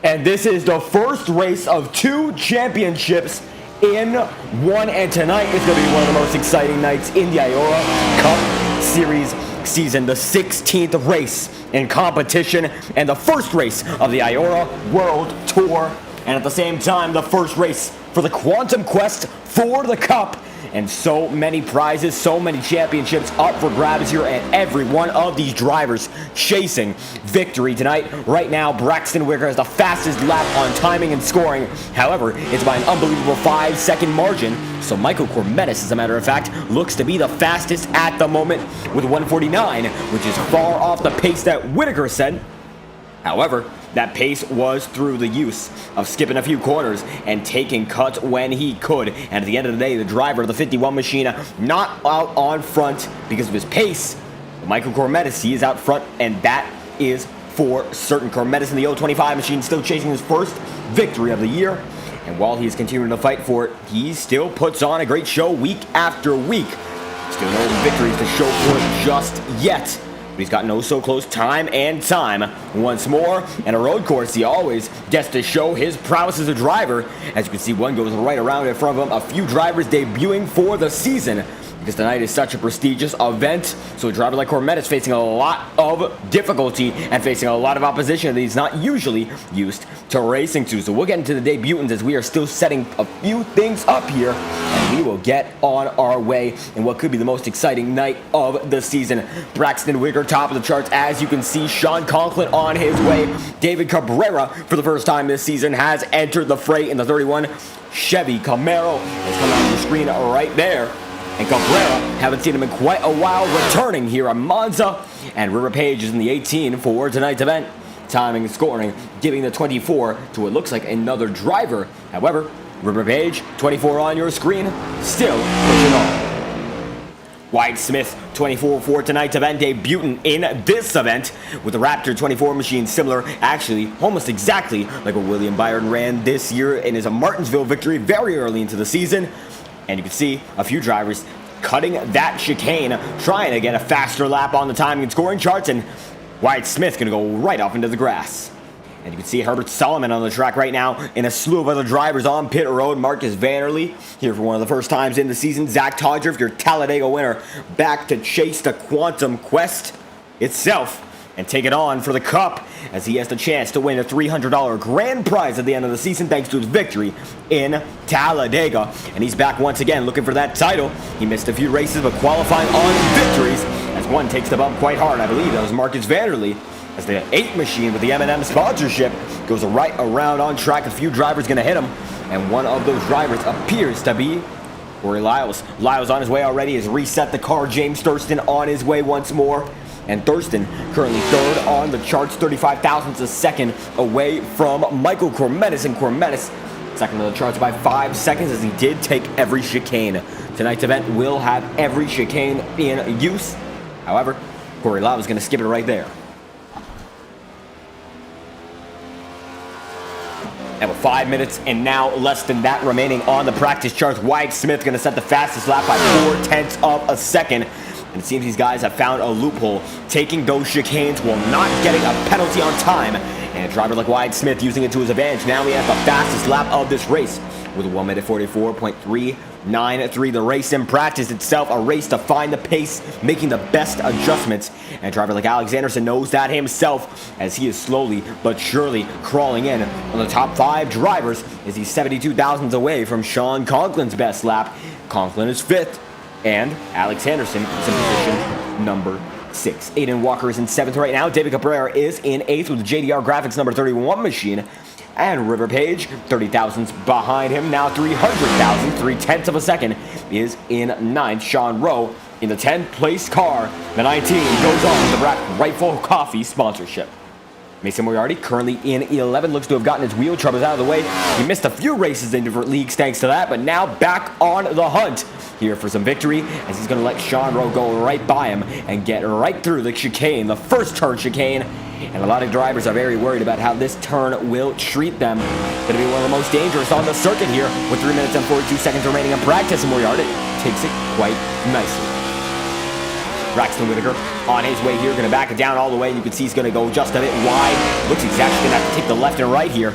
And this is the first race of 2 championships in one, and tonight is going to be one of the most exciting nights in the IORA Cup Series season, the 16th race in competition and the first race of the IORA World Tour, and at the same time the first race for the Quantum Quest for the Cup. And so many prizes, so many championships up for grabs here, and every one of these drivers chasing victory tonight. Right now, Braxton Wicker has the fastest lap on timing and scoring. However, it's by an unbelievable 5-second margin. So Michael Cormetis, as a matter of fact, looks to be the fastest at the moment with 1:49, which is far off the pace that Whitaker set. However, that pace was through the use of skipping a few corners and taking cuts when he could. And at the end of the day, the driver of the 51 machine not out on front because of his pace. Michael Cormetis, he is out front, and that is for certain. Cormetis in the 025 machine still chasing his first victory of the year. And while he's continuing to fight for it, he still puts on a great show week after week. Still no victories to show for it just yet. He's gotten oh so close time and time once more. And a road course, he always gets to show his prowess as a driver. As you can see, one goes right around in front of him. A few drivers debuting for the season because tonight is such a prestigious event. So a driver like Cormetis facing a lot of difficulty and facing a lot of opposition that he's not usually used to racing to. So we'll get into the debutants as we are still setting a few things up here, and we will get on our way in what could be the most exciting night of the season. Braxton Wicker top of the charts, as you can see. Sean Conklin on his way. David Cabrera, for the first time this season, has entered the fray in the 31 Chevy Camaro. It's coming on the screen right there. And Cabrera, haven't seen him in quite a while, returning here at Monza. And River Page is in the 18 for tonight's event. Timing and scoring, giving the 24 to what looks like another driver. However, River Page, 24 on your screen, still pushing on. Wyatt Smith, 24 for tonight's event, debuting in this event with the Raptor 24 machine, similar, actually, almost exactly like what William Byron ran this year in his Martinsville victory very early into the season. And you can see a few drivers cutting that chicane, trying to get a faster lap on the timing and scoring charts, and Wyatt Smith going to go right off into the grass. And you can see Herbert Solomon on the track right now, and a slew of other drivers on pit road. Marcus Vanderlee here for one of the first times in the season. Zach Todriff, your Talladega winner, back to chase the Quantum Quest itself and take it on for the Cup, as he has the chance to win a $300 grand prize at the end of the season thanks to his victory in Talladega. And he's back once again looking for that title. He missed a few races, but qualifying on victories, as one takes the bump quite hard. I believe that was Marcus Vanderlee, as the 8 machine with the M&M sponsorship goes right around on track. A few drivers going to hit him, and one of those drivers appears to be Corey Lyles. Lyles on his way already, has reset the car. James Thurston on his way once more. And Thurston currently third on the charts, 35 thousandths a second away from Michael Cormetis. And Cormetis second on the charts by 5 seconds, as he did take every chicane. Tonight's event will have every chicane in use. However, Corey Lyles is going to skip it right there. And with 5 minutes and now less than that remaining on the practice charts, Wyatt Smith going to set the fastest lap by 0.4 of a second. And it seems these guys have found a loophole, taking those chicanes while not getting a penalty on time. And a driver like Wyatt Smith using it to his advantage. Now he has the fastest lap of this race with 1 minute 44.393. The race in practice itself, a race to find the pace, making the best adjustments. And a driver like Alex Anderson knows that himself, as he is slowly but surely crawling in on the top 5 drivers, as he's 72 thousandths away from Sean Conklin's best lap. Conklin is 5th. And Alex Anderson is in position number 6. Aiden Walker is in 7th right now. David Cabrera is in 8th with the JDR Graphics number 31 machine. And River Page, 30 thousandths behind him. Now 300 thousandths, 3/10 of a second, is in 9th. Sean Rowe in the 10th place car. The 19 goes on with the Black Rifle Coffee sponsorship. Mason Moriarty, currently in 11, looks to have gotten his wheel troubles out of the way. He missed a few races in different leagues thanks to that, but now back on the hunt here for some victory, as he's going to let Sean Rowe go right by him and get right through the chicane, the first turn chicane. And a lot of drivers are very worried about how this turn will treat them. Going to be one of the most dangerous on the circuit here with 3 minutes and 42 seconds remaining in practice, and Moriarty takes it quite nicely. Braxton Whitaker on his way here, going to back it down all the way. You can see he's going to go just a bit wide. Looks like he's actually going to have to take the left and right here.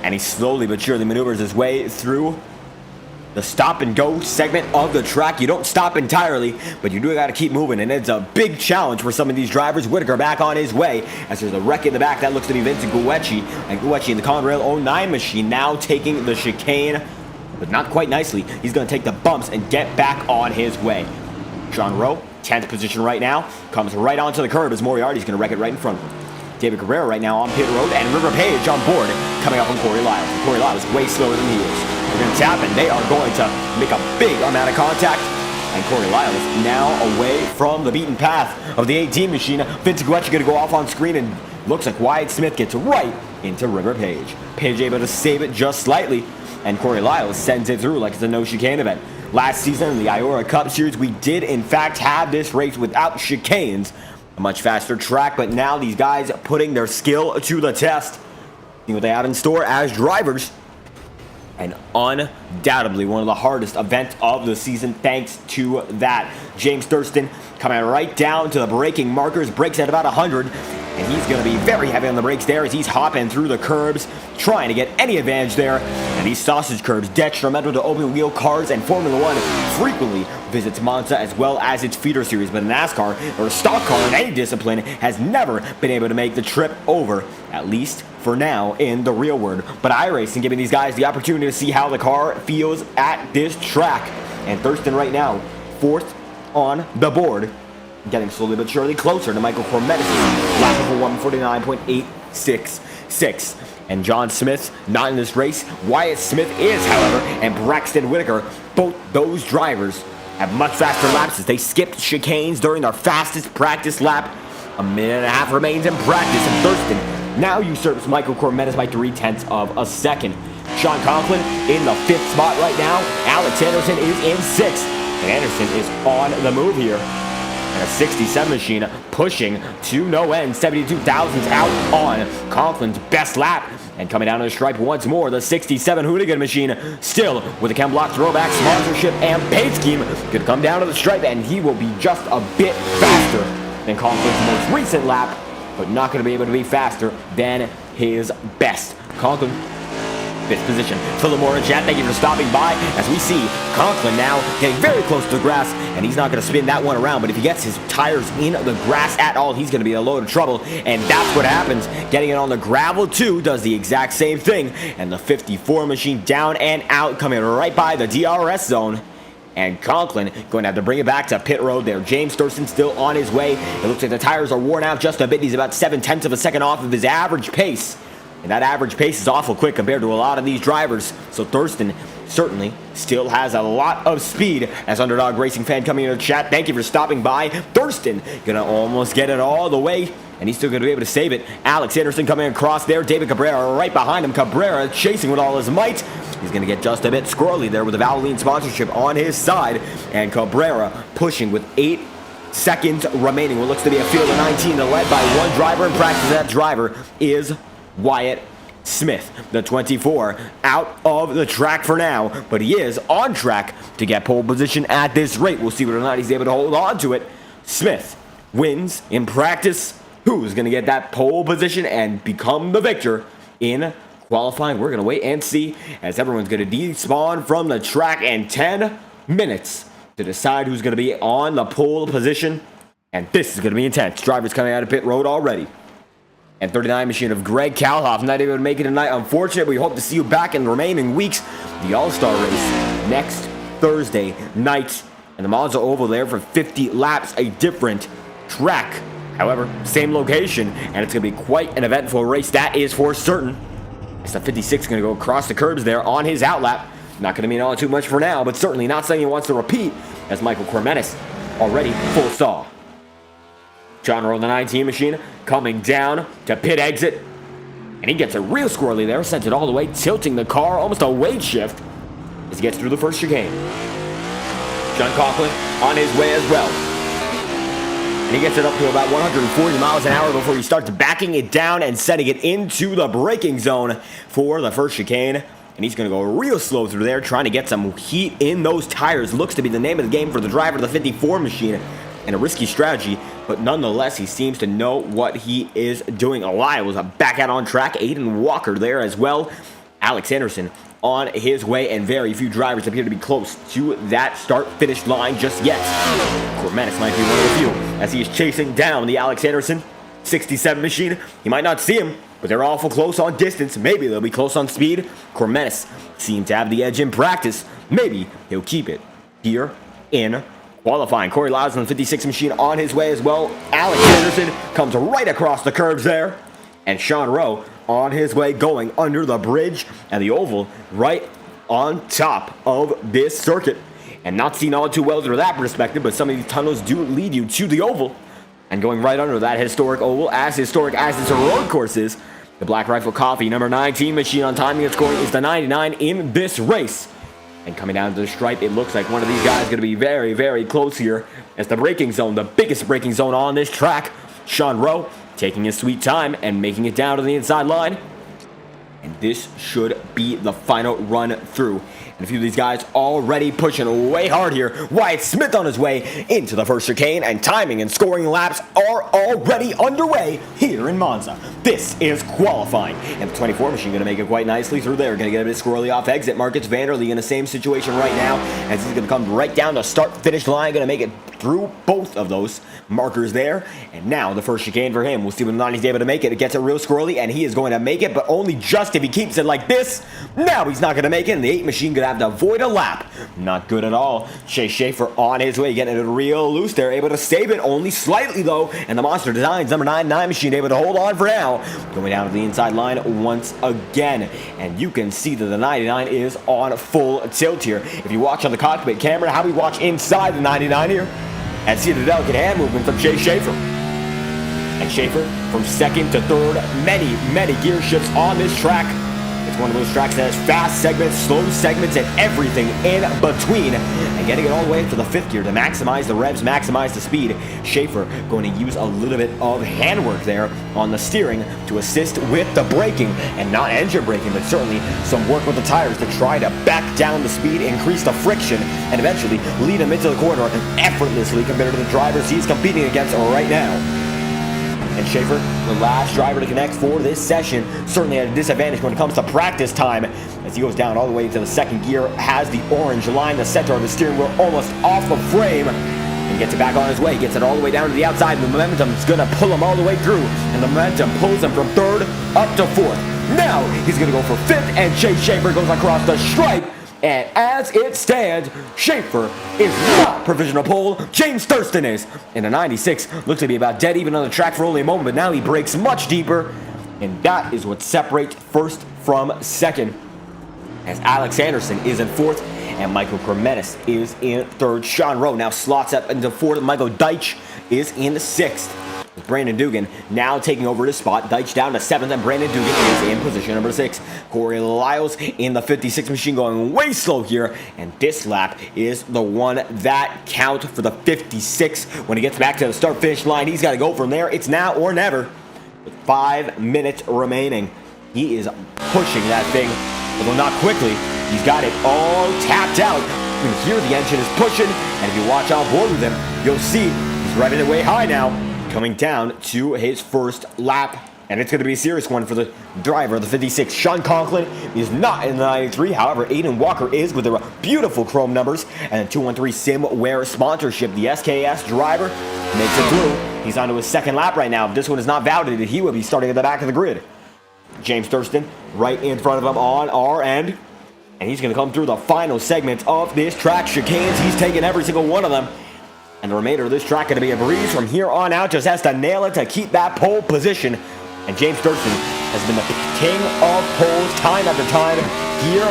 And he slowly but surely maneuvers his way through the stop and go segment of the track. You don't stop entirely, but you do got to keep moving, and it's a big challenge for some of these drivers. Whitaker back on his way as there's a wreck in the back. That looks to be Vincent Guecci, and Guecci in the Conrail 09 machine now taking the chicane, but not quite nicely. He's going to take the bumps and get back on his way. Sean Rowe, 10th position right now, comes right onto the curb as Moriarty's going to wreck it right in front of him. David Cabrera right now on pit road, and River Page on board, coming up on Corey Lyles. Corey Lyles way slower than he is. They're going to tap, and they are going to make a big amount of contact. And Corey Lyles now away from the beaten path of the 18 machine. Vincent Guecci going to go off on screen, and looks like Wyatt Smith gets right into River Page. Page able to save it just slightly, and Corey Lyles sends it through like it's a no chicane event. Last season in the IORA Cup Series, we did in fact have this race without chicanes. A much faster track, but now these guys putting their skill to the test. See what they have in store as drivers. And undoubtedly one of the hardest events of the season thanks to that. James Thurston coming right down to the braking markers, brakes at about 100, and he's going to be very heavy on the brakes there as he's hopping through the curbs, trying to get any advantage there. And these sausage curbs, detrimental to open wheel cars, and Formula One frequently visits Monza as well as its feeder series. But NASCAR, or a stock car in any discipline, has never been able to make the trip over, at least for now, in the real world. But iRacing giving these guys the opportunity to see how the car feels at this track. And Thurston right now, 4th on the board, getting slowly but surely closer to Michael Cormettis' lap of 149.866. And John Smith not in this race. Wyatt Smith is, however, and Braxton Whitaker, both those drivers have much faster laps as they skipped chicanes during their fastest practice lap. A minute and a half remains in practice, and Thurston now usurps Michael Cormettis by 0.3 of a second. Sean Conklin in the 5th spot right now. Alex Anderson is in 6th. And Anderson is on the move here. And a 67 machine pushing to no end. 72 thousandths out on Conklin's best lap. And coming down to the stripe once more, the 67 Hoonigan machine, still with the Chem Block throwback sponsorship and paint scheme, could come down to the stripe, and he will be just a bit faster than Conklin's most recent lap, but not going to be able to be faster than his best. Conklin, 5th position. Phillimore and Chad, thank you for stopping by as we see Conklin now getting very close to the grass, and he's not going to spin that one around, but if he gets his tires in the grass at all, he's going to be in a load of trouble, and that's what happens. Getting it on the gravel too does the exact same thing, and the 54 machine down and out, coming right by the DRS zone. And Conklin going to have to bring it back to pit road there. James Thurston still on his way. It looks like the tires are worn out just a bit. He's about 0.7 of a second off of his average pace. And that average pace is awful quick compared to a lot of these drivers. So Thurston certainly still has a lot of speed. As Underdog Racing fan coming into the chat, thank you for stopping by. Thurston gonna almost get it all the way, and he's still gonna be able to save it. Alex Anderson coming across there. David Cabrera right behind him. Cabrera chasing with all his might. He's gonna get just a bit squirrely there with the Valvoline sponsorship on his side. And Cabrera pushing with 8 seconds remaining. What looks to be a field of 19, led by one driver in practice. That driver is Wyatt Smith, the 24, out of the track for now, but he is on track to get pole position at this rate. We'll see whether or not he's able to hold on to it. Smith wins in practice. Who's going to get that pole position and become the victor in qualifying? We're going to wait and see, as everyone's going to despawn from the track in 10 minutes to decide who's going to be on the pole position. And this is going to be intense. Drivers coming out of pit road already. And 39 machine of Greg Kalhoff not able to make it tonight. Unfortunately, we hope to see you back in the remaining weeks. The All-Star race next Thursday night. And the Monza Oval there for 50 laps, a different track. However, same location, and it's going to be quite an eventful race, that is for certain. It's the 56 going to go across the curbs there on his outlap. Not going to mean all too much for now, but certainly not something he wants to repeat, as Michael Cormettis already full saw. John Rowe, the 19 machine, coming down to pit exit. And he gets it real squirrely there, sends it all the way, tilting the car, almost a weight shift, as he gets through the first chicane. John Conklin on his way as well. And he gets it up to about 140 miles an hour before he starts backing it down and setting it into the braking zone for the first chicane. And he's going to go real slow through there, trying to get some heat in those tires. Looks to be the name of the game for the driver of the 54 machine. and a risky strategy, but nonetheless, he seems to know what he is doing. Lyles back out on track. Aiden Walker there as well. Alex Anderson on his way, and very few drivers appear to be close to that start-finish line just yet. Cormenis might be one of the few as he is chasing down the Alex Anderson 67 machine. You might not see him, but they're awful close on distance. Maybe they'll be close on speed. Cormenis seems to have the edge in practice. Maybe he'll keep it here in qualifying. Corey Lyles on the 56 machine on his way as well. Alex Anderson comes right across the curbs there. And Sean Rowe on his way, going under the bridge and the oval right on top of this circuit. And not seen all too well from that perspective, but some of these tunnels do lead you to the oval. And going right under that historic oval, as historic as this road course is, the Black Rifle Coffee number 19 machine on timing and scoring is the 99 in this race. And coming down to the stripe, it looks like one of these guys is going to be very, very close here as the braking zone, the biggest braking zone on this track. Sean Rowe taking his sweet time and making it down to the inside line. And this should be the final run through. And a few of these guys already pushing way hard here. Wyatt Smith on his way into the first chicane, and timing and scoring laps are already underway here in Monza. This is qualifying. And the 24 machine going to make it quite nicely through there. Going to get a bit squirrely off exit. Marcus Vanderlee in the same situation right now as he's going to come right down the start-finish line. Going to make it through both of those markers there. And now the first chicane for him. We'll see whether or not he's able to make it. It gets it real squirrely, and he is going to make it, but only just if he keeps it like this. Now he's not going to make it, and the 8 machine going to have to avoid a lap. Not good at all. Chase Schaefer on his way, getting it real loose there, able to save it only slightly though, and the Monster Designs number 99 machine able to hold on for now. Going down to the inside line once again, and you can see that the 99 is on full tilt here. If you watch on the cockpit camera, how we watch inside the 99 here, and see the delicate hand movement from Chase Schaefer. And Schaefer from second to third, many gear shifts on this track. It's one of those tracks that has fast segments, slow segments, and everything in between. And getting it all the way to the 5th gear to maximize the revs, maximize the speed. Schaefer going to use a little bit of handwork there on the steering to assist with the braking, and not engine braking, but certainly some work with the tires to try to back down the speed, increase the friction, and eventually lead him into the corner effortlessly compared to the drivers he's competing against right now. And Schaefer, the last driver to connect for this session, certainly at a disadvantage when it comes to practice time, as he goes down all the way to the 2nd gear, has the orange line, the center of the steering wheel almost off the frame, and gets it back on his way, gets it all the way down to the outside, and the momentum is going to pull him all the way through, and the momentum pulls him from 3rd up to 4th. Now he's going to go for 5th, and Chase Schaefer goes across the stripe. And as it stands, Schaefer is not provisional pole. James Thurston is. And the 96 looks to be about dead even on the track for only a moment, but now he breaks much deeper. And that is what separates 1st from 2nd. As Alex Anderson is in 4th, and Michael Kremenis is in 3rd. Sean Rowe now slots up into 4th. Michael Deitch is in 6th. With Brandon Dugan now taking over his spot. Deitch down to 7th, and Brandon Dugan is in position number 6. Corey Lyles in the 56 machine going way slow here, and this lap is the one that counts for the 56. When he gets back to the start-finish line, he's got to go from there. It's now or never. With 5 minutes remaining, he is pushing that thing, although not quickly. He's got it all tapped out. You can hear the engine is pushing, and if you watch on board with him, you'll see he's revving it way high now, coming down to his 1st lap. And it's going to be a serious one for the driver of the 56. Sean Conklin is not in the 93. However, Aiden Walker is with their beautiful chrome numbers and the 213 SimWare sponsorship. The SKS driver makes it through. He's on to his 2nd lap right now. If this one is not validated, he will be starting at the back of the grid. James Thurston right in front of him on our end. And he's going to come through the final segment of this track. Chicanes, he's taking every single one of them. And the remainder of this track going to be a breeze from here on out. Just has to nail it to keep that pole position. And James Thurston has been the king of poles time after time here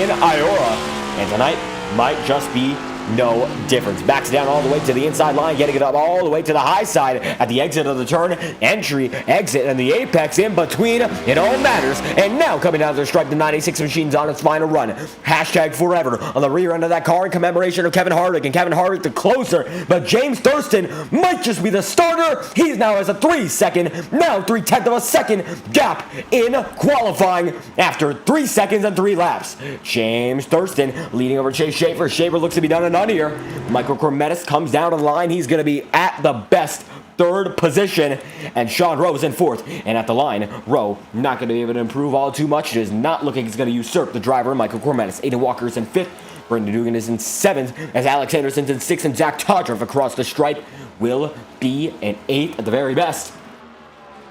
in IORA. And tonight might just be no difference. Backs down all the way to the inside line, getting it up all the way to the high side at the exit of the turn. Entry, exit, and the apex in between. It all matters. And now coming down to the stripe, the 96 machine's on its final run. Hashtag forever on the rear end of that car in commemoration of Kevin Harvick. And Kevin Harvick the closer. But James Thurston might just be the starter. He's now has a 3-second, now 3/10 of a second gap in qualifying after 3 seconds and 3 laps. James Thurston leading over Chase Schaefer. Schaefer looks to be done none here. Michael Crometis comes down to the line. He's going to be at the best third position, and Sean Rowe is in fourth. And at the line, Rowe not going to be able to improve all too much. It is not looking he's going to usurp the driver, Michael Crometis. Aiden Walker is in fifth. Brendan Dugan is in seventh, as Alex Anderson's in sixth, and Zach Todriff across the stripe will be in eighth at the very best.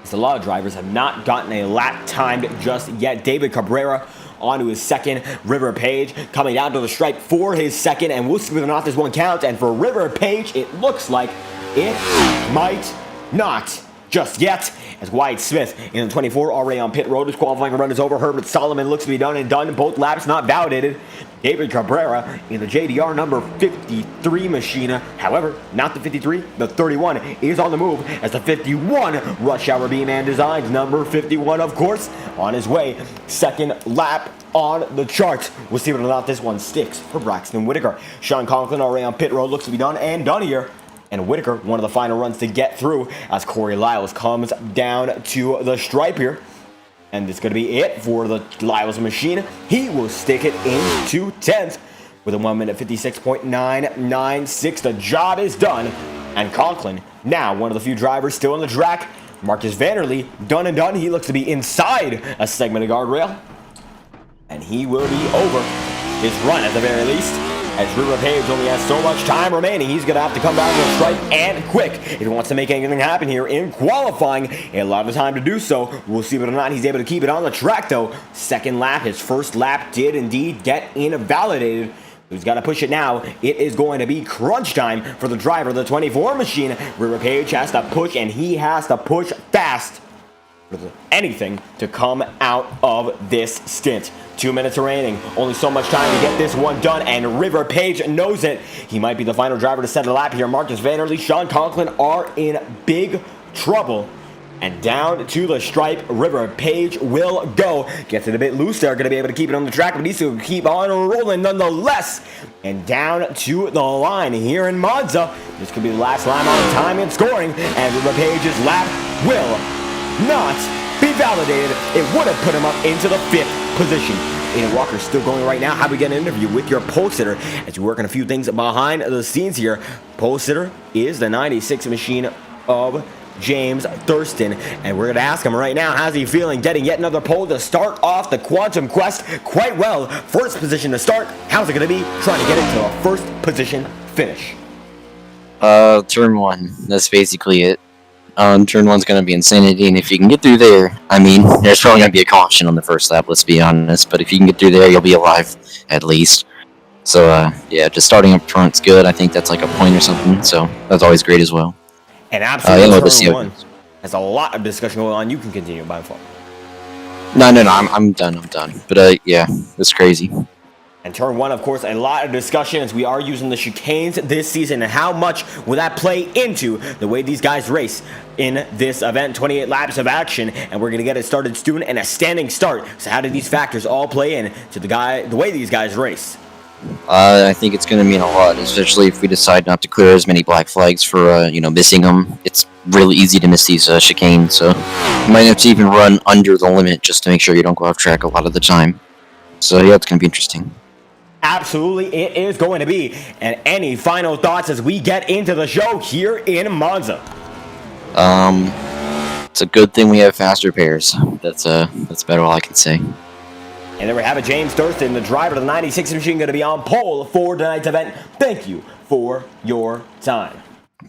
As a lot of drivers have not gotten a lap timed just yet. David Cabrera onto his second. River Page coming down to the stripe for his second, and we'll see whether or not this one counts. And for River Page, it looks like it might not just yet, as Wyatt Smith in the 24 already on pit road. His qualifying run is over. Herbert Solomon looks to be done and done. Both laps not validated. David Cabrera in the JDR number 53 machine. However, not the 53, the 31 is on the move as the 51 Rush Hour B-Man Designs. Number 51, of course, on his way. Second lap on the charts. We'll see whether or not this one sticks for Braxton Whitaker. Sean Conklin already on pit road. Looks to be done and done here. And Whitaker, one of the final runs to get through as Corey Lyles comes down to the stripe here. And it's going to be it for the Lyles machine. He will stick it into 10th with a 1 minute 56.996. The job is done. And Conklin, now one of the few drivers still on the track. Marcus Vanderlee, done and done. He looks to be inside a segment of guardrail. And he will be over his run at the very least. As River Page only has so much time remaining, he's going to have to come down to the stripe and quick if he wants to make anything happen here in qualifying. A lot of time to do so. We'll see whether or not he's able to keep it on the track, though. Second lap, his first lap did indeed get invalidated. He's got to push it now. It is going to be crunch time for the driver of the 24 machine. River Page has to push, and he has to push fast for anything to come out of this stint. 2 minutes remaining. Only so much time to get this one done, and River Page knows it. He might be the final driver to set a lap here. Marcus Vanderlee, Sean Conklin are in big trouble. And down to the stripe, River Page will go. Gets it a bit loose there. Going to be able to keep it on the track, but needs to keep on rolling nonetheless. And down to the line here in Monza. This could be the last lap on time and scoring. And River Page's lap will not be validated. It would have put him up into the 5th position. Aiden Walker's still going right now. How we get an interview with your pole sitter as you work on a few things behind the scenes here. Pole sitter is the 96 machine of James Thurston, and we're going to ask him right now, how's he feeling getting yet another pole to start off the Quantum Quest quite well. First position to start. How's it going to be trying to get into a first position finish? Turn 1. That's basically it. Turn 1's going to be insanity, and if you can get through there, I mean, there's probably going to be a caution on the first lap, let's be honest, but if you can get through there, you'll be alive, at least. So, yeah, just starting up front's good. I think that's like a point or something, so that's always great as well. And absolutely, turn 1 has a lot of discussion going on. You can continue, by far. No, I'm done, But, yeah, that's crazy. And turn 1, of course, a lot of discussion as we are using the chicanes this season. And how much will that play into the way these guys race in this event? 28 laps of action, and we're going to get it started soon and a standing start. So how do these factors all play in to the way these guys race? I think it's going to mean a lot, especially if we decide not to clear as many black flags for, missing them. It's really easy to miss these chicanes, so you might have to even run under the limit just to make sure you don't go off track a lot of the time. So, yeah, it's going to be interesting. Absolutely, it is going to be. And any final thoughts as we get into the show here in Monza? It's a good thing we have faster pairs. That's about all I can say. And there we have it, James Thurston, the driver of the 96 machine, going to be on pole for tonight's event. Thank you for your time.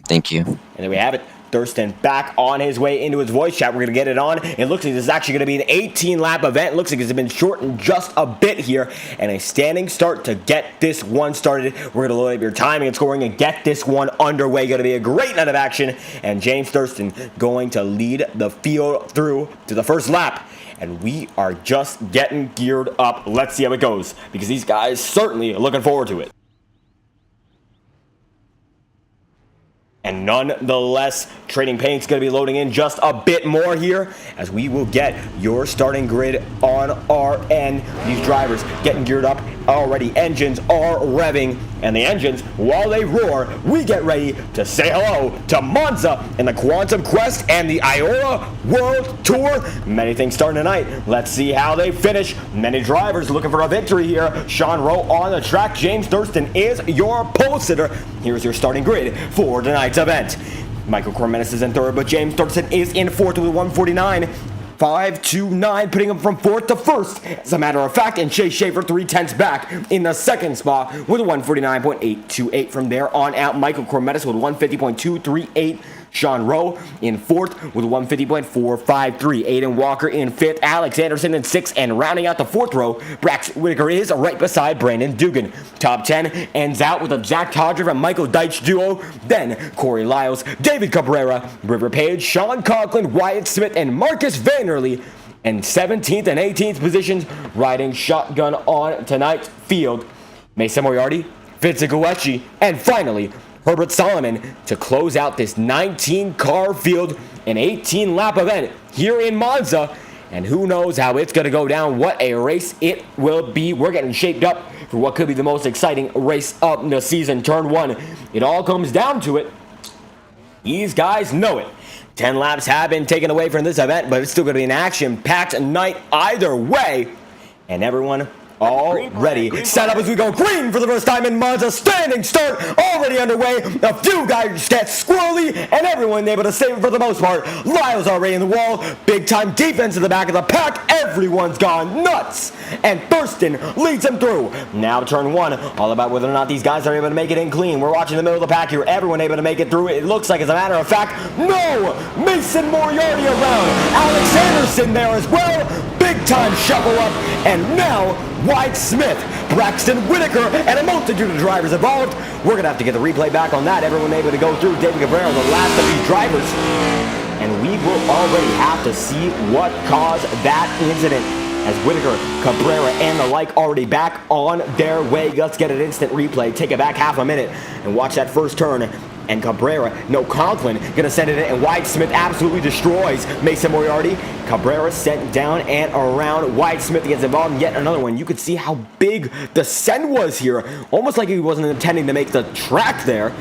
Thank you. And there we have it. Thurston back on his way into his voice chat. We're going to get it on. It looks like this is actually going to be an 18-lap event. It looks like it's been shortened just a bit here. And a standing start to get this one started. We're going to load up your timing and scoring and get this one underway. Going to be a great night of action. And James Thurston going to lead the field through to the first lap. And we are just getting geared up. Let's see how it goes, because these guys certainly are looking forward to it. And nonetheless, Trading Paint's going to be loading in just a bit more here as we will get your starting grid on our end. These drivers getting geared up already engines are revving, and the engines, while they roar, we get ready to say hello to Monza in the Quantum Quest and the IORA World Tour. Many things starting tonight. Let's see how they finish. Many drivers looking for a victory here. Sean Rowe on the track. James Thurston is your pole sitter. Here's your starting grid for tonight's event. Michael Cormenis is in third, but James Thurston is in fourth with 149. 5-2-9, putting him from fourth to first, as a matter of fact, and Chase Schaefer 3/10 back in the second spot with a 149.828. From there on out, Michael Cormetis with 150.238. Sean Rowe in fourth with 150.453. Aiden Walker in fifth. Alex Anderson in sixth. And rounding out the fourth row, Braxton Whitaker is right beside Brandon Dugan. Top 10 ends out with a Zach Todger and Michael Deitch duo. Then Corey Lyles, David Cabrera, River Page, Sean Conklin, Wyatt Smith, and Marcus Vanderlee. And 17th and 18th positions riding shotgun on tonight's field. Mesa Moriarty, Vincent Guecci, and finally, Herbert Solomon to close out this 19-car field, an 18-lap event here in Monza. And who knows how it's going to go down, what a race it will be. We're getting shaped up for what could be the most exciting race of the season. Turn one, it all comes down to it. These guys know it. 10 laps have been taken away from this event, but it's still going to be an action-packed night either way. And everyone already set up as we go green for the first time in Monza. Standing start already underway. A few guys get squirrely, and everyone able to save it for the most part. Lyles already in the wall. Big time defense in the back of the pack. Everyone's gone nuts, and Thurston leads him through. Now turn one, all about whether or not these guys are able to make it in clean. We're watching the middle of the pack here. Everyone able to make it through. It looks like, as a matter of fact, no. Mason Moriarty around. Alex Anderson there as well. Big time shuffle up, and now Wyatt Smith, Braxton Whitaker, and a multitude of drivers involved. We're going to have to get the replay back on that. Everyone able to go through. David Cabrera, the last of these drivers. And we will already have to see what caused that incident, as Whitaker, Cabrera, and the like already back on their way. Let's get an instant replay. Take it back half a minute and watch that first turn. And Conklin gonna send it in, and Wyatt Smith absolutely destroys Mason Moriarty. Cabrera sent down and around. Wyatt Smith gets involved in yet another one. You could see how big the send was here. Almost like he wasn't intending to make the track there.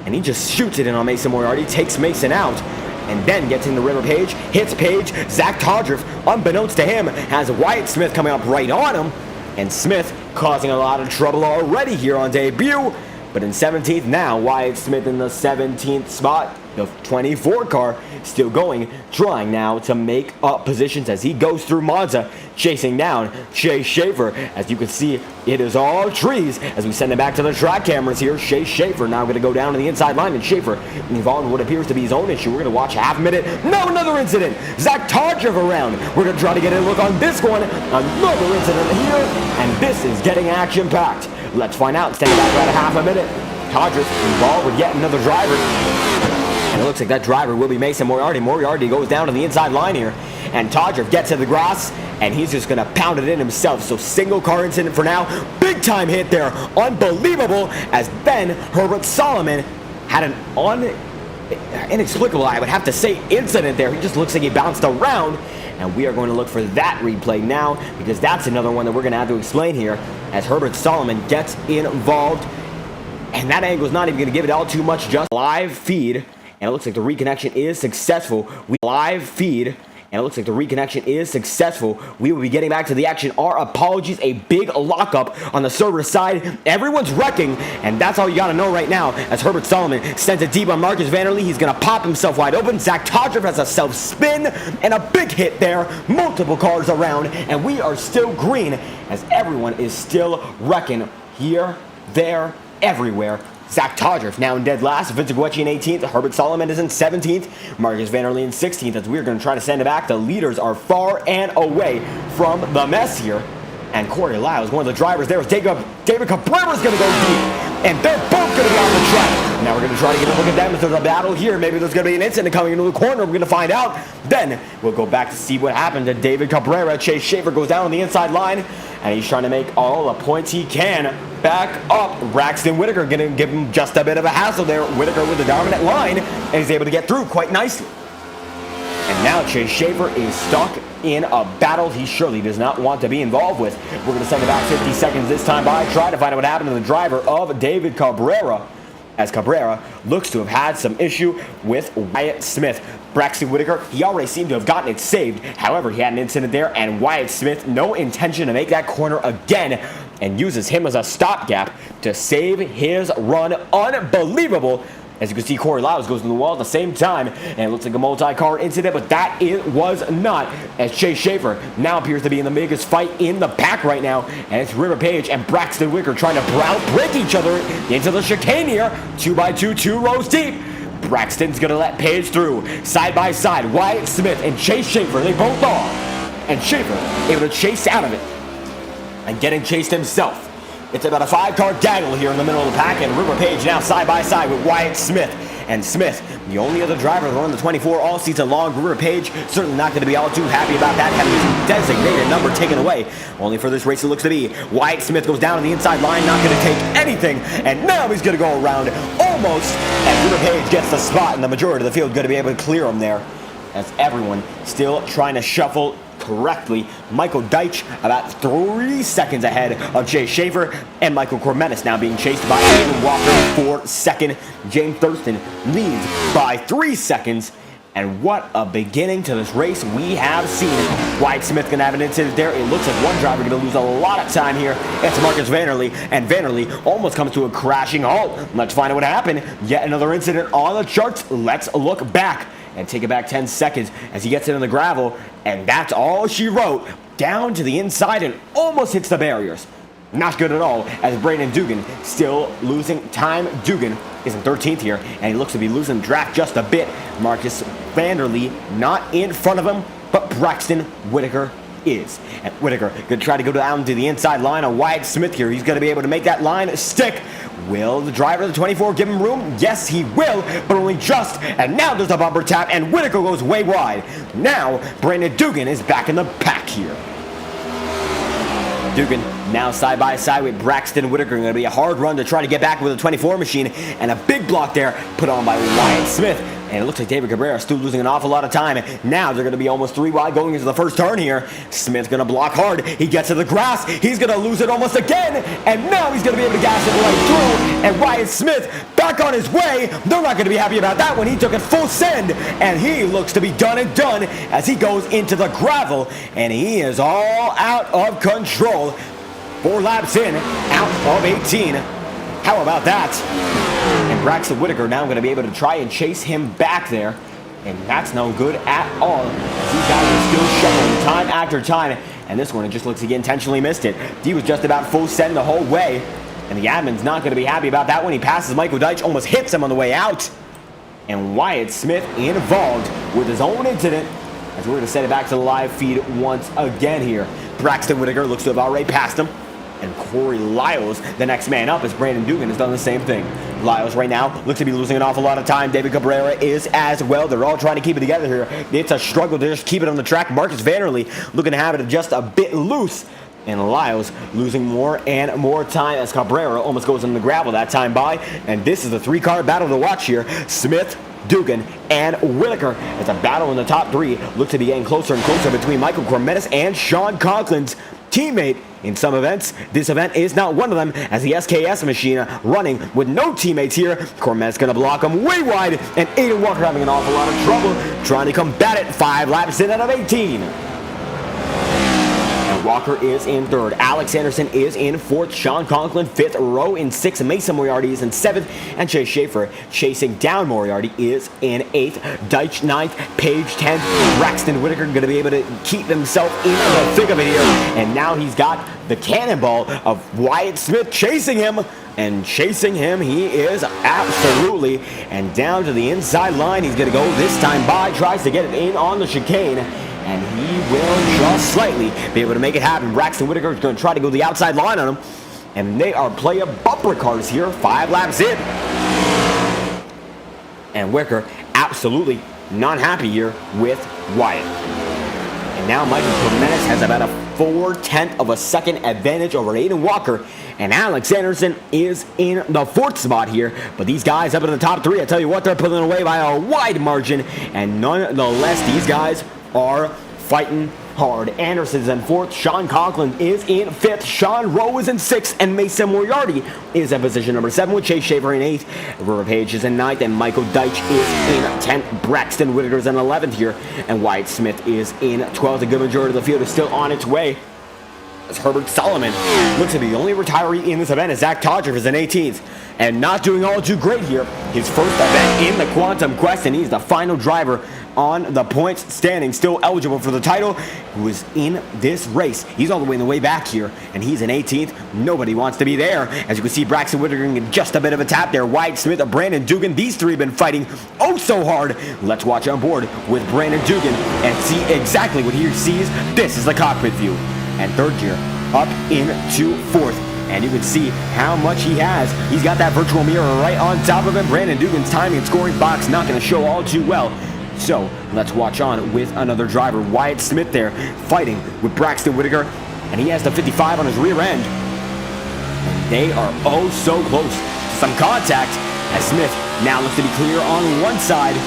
And he just shoots it in on Mason Moriarty, takes Mason out, and then gets into River Page, hits Page. Zach Todriff, unbeknownst to him, has Wyatt Smith coming up right on him. And Smith causing a lot of trouble already here on debut. But in 17th now, Wyatt Smith in the 17th spot. The 24 car still going, trying now to make up positions as he goes through Monza, chasing down Chase Schaefer. As you can see, it is all trees as we send it back to the track cameras here. Chase Schaefer now going to go down to the inside line, and Schaefer involved in what appears to be his own issue. We're going to watch a half minute. Now another incident. Zach Todriff around. We're going to try to get a look on this one. Another incident here, and this is getting action-packed. Let's find out. Stand back about a half a minute. Todriff involved with yet another driver. And it looks like that driver will be Mason Moriarty. Moriarty goes down to the inside line here. And Todriff gets to the grass, and he's just going to pound it in himself. So single car incident for now. Big time hit there. Unbelievable. As then Herbert Solomon had an inexplicable, I would have to say, incident there. He just looks like he bounced around. And we are going to look for that replay now, because that's another one that we're going to have to explain here as Herbert Solomon gets involved. And that angle is not even going to give it all too much just live feed. And it looks like the reconnection is successful. We will be getting back to the action. Our apologies, a big lockup on the server side. Everyone's wrecking, and that's all you got to know right now as Herbert Solomon sends it deep on Marcus Vanderlee. He's going to pop himself wide open. Zach Todriff has a self-spin and a big hit there. Multiple cars around, and we are still green as everyone is still wrecking here, there, everywhere. Zach Todriff now in dead last. Vincent Guecci in 18th. Herbert Solomon is in 17th. Marcus Vanderlee in 16th. As we're going to try to send it back. The leaders are far and away from the mess here. And Corey Lyles, one of the drivers there, is David Cabrera is going to go deep. And they're both going to be on the track. Now we're going to try to get a look at them. If there's a battle here, maybe there's going to be an incident coming into the corner. We're going to find out. Then we'll go back to see what happened to David Cabrera. Chase Schaefer goes down on the inside line, and he's trying to make all the points he can. Back up, Braxton Whitaker going to give him just a bit of a hassle there. Whitaker with the dominant line, and he's able to get through quite nicely. And now Chase Schaefer is stuck in a battle he surely does not want to be involved with. We're going to send about 50 seconds this time by, try to find out what happened to the driver of David Cabrera, as Cabrera looks to have had some issue with Wyatt Smith. Braxton Whitaker, he already seemed to have gotten it saved. However, he had an incident there, and Wyatt Smith, no intention to make that corner again, and uses him as a stopgap to save his run. Unbelievable. As you can see, Corey Lyles goes to the wall at the same time, and it looks like a multi-car incident, but that it was not, as Chase Schaefer now appears to be in the biggest fight in the pack right now, and it's River Page and Braxton Whitaker trying to break each other into the chicane here, 2x2, 2 rows deep. Braxton's gonna let Page through, side by side, Wyatt Smith and Chase Schaefer, they both are, and Schaefer able to chase out of it, and getting chased himself. It's about a 5-car gaggle here in the middle of the pack, and River Page now side by side with Wyatt Smith. And Smith, the only other driver to run the 24 all season long. River Page certainly not going to be all too happy about that, having his designated number taken away. Only for this race it looks to be. Wyatt Smith goes down on the inside line, not going to take anything, and now he's going to go around almost, and River Page gets the spot, and the majority of the field going to be able to clear him there, as everyone still trying to shuffle correctly. Michael Deitch about 3 seconds ahead of Chase Schaefer, and Michael Cormetis now being chased by Aiden Walker for second. James Thurston leads by 3 seconds, and what a beginning to this race we have seen. Wyatt Smith gonna have an incident there. It looks like one driver gonna lose a lot of time here. It's Marcus Vanderlei, and Vanderlei almost comes to a crashing halt. Let's find out what happened. Yet another incident on the charts. Let's look back and take it back 10 seconds as he gets into the gravel, and that's all she wrote. Down to the inside and almost hits the barriers. Not good at all, as Brandon Dugan still losing time. Dugan is in 13th here, and he looks to be losing draft just a bit. Marcus Vanderlei not in front of him, but Braxton Whitaker is. And Whitaker going to try to go down to the inside line on Wyatt Smith here. He's going to be able to make that line stick. Will the driver of the 24 give him room? Yes, he will, but only just. And now there's a bumper tap, and Whitaker goes way wide. Now, Brandon Dugan is back in the pack here. Dugan now side by side with Braxton Whitaker. Going to be a hard run to try to get back with a 24 machine, and a big block there put on by Wyatt Smith. And it looks like David Cabrera still losing an awful lot of time. Now they're going to be almost 3 wide going into the first turn here. Smith's going to block hard. He gets to the grass. He's going to lose it almost again. And now he's going to be able to gas it right through. And Wyatt Smith back on his way. They're not going to be happy about that when he took it full send. And he looks to be done and done as he goes into the gravel. And he is all out of control. 4 laps in, out of 18. How about that? And Braxton Whitaker now going to be able to try and chase him back there. And that's no good at all. These guys are still shuffling time after time. And this one, it just looks like he intentionally missed it. He was just about full send the whole way. And the admin's not going to be happy about that when he passes Michael Deitch, almost hits him on the way out. And Wyatt Smith involved with his own incident. As we're going to send it back to the live feed once again here. Braxton Whitaker looks to have already passed him. And Corey Lyles, the next man up, as Brandon Dugan has done the same thing. Lyles right now looks to be losing an awful lot of time. David Cabrera is as well. They're all trying to keep it together here. It's a struggle to just keep it on the track. Marcus Vanderlei looking to have it just a bit loose. And Lyles losing more and more time as Cabrera almost goes in the gravel that time by. And this is a 3-car battle to watch here. Smith, Dugan, and Whitaker as a battle in the top 3 looks to be getting closer and closer between Michael Cormetis and Sean Conklin's teammate in some events. This event is not one of them, as the SKS machine running with no teammates here. Cormetis going to block him way wide, and Aiden Walker having an awful lot of trouble trying to combat it. 5 laps in out of 18. Walker is in 3rd. Alex Anderson is in 4th. Sean Conklin 5th. Rowe in 6th. Mason Moriarty is in 7th. And Chase Schaefer chasing down Moriarty is in 8th. Deitch 9th. Page 10th. Braxton Whitaker going to be able to keep himself in the thick of it here. And now he's got the cannonball of Wyatt Smith chasing him. And chasing him, he is absolutely. And down to the inside line, he's going to go this time by. Tries to get it in on the chicane. And he will just slightly be able to make it happen. Braxton Whitaker is going to try to go the outside line on him. And they are player bumper cars here. 5 laps in. And Whitaker absolutely not happy here with Wyatt. And now Michael Cormetis has about a 4/10 of a second advantage over Aiden Walker. And Alex Anderson is in the 4th spot here. But these guys up in the top 3, I tell you what, they're pulling away by a wide margin. And nonetheless, these guys are fighting hard. Anderson's in 4th. Sean Conklin is in 5th. Sean Rowe is in 6th. And Mason Moriarty is in position number 7 with Chase Shaver in 8th. River Page is in 9th. And Michael Deitch is in 10th. Braxton Whitaker is in 11th here. And Wyatt Smith is in 12th. A good majority of the field is still on its way, as Herbert Solomon looks to be the only retiree in this event, as Zach Todger is in 18th. And not doing all too great here. His first event in the Quantum Quest, and he's the final driver on the points standing, still eligible for the title, who is in this race. He's all the way in the way back here, and he's in 18th. Nobody wants to be there. As you can see, Braxton Whitaker getting just a bit of a tap there. Wyatt Smith, Brandon Dugan, these three have been fighting oh so hard. Let's watch on board with Brandon Dugan and see exactly what he sees. This is the cockpit view. And third gear up into 4th. And you can see how much he has. He's got that virtual mirror right on top of him. Brandon Dugan's timing and scoring box not going to show all too well. So let's watch on with another driver. Wyatt Smith there fighting with Braxton Whitaker. And he has the 55 on his rear end. And they are oh so close to some contact, as Smith now looks to be clear on one side.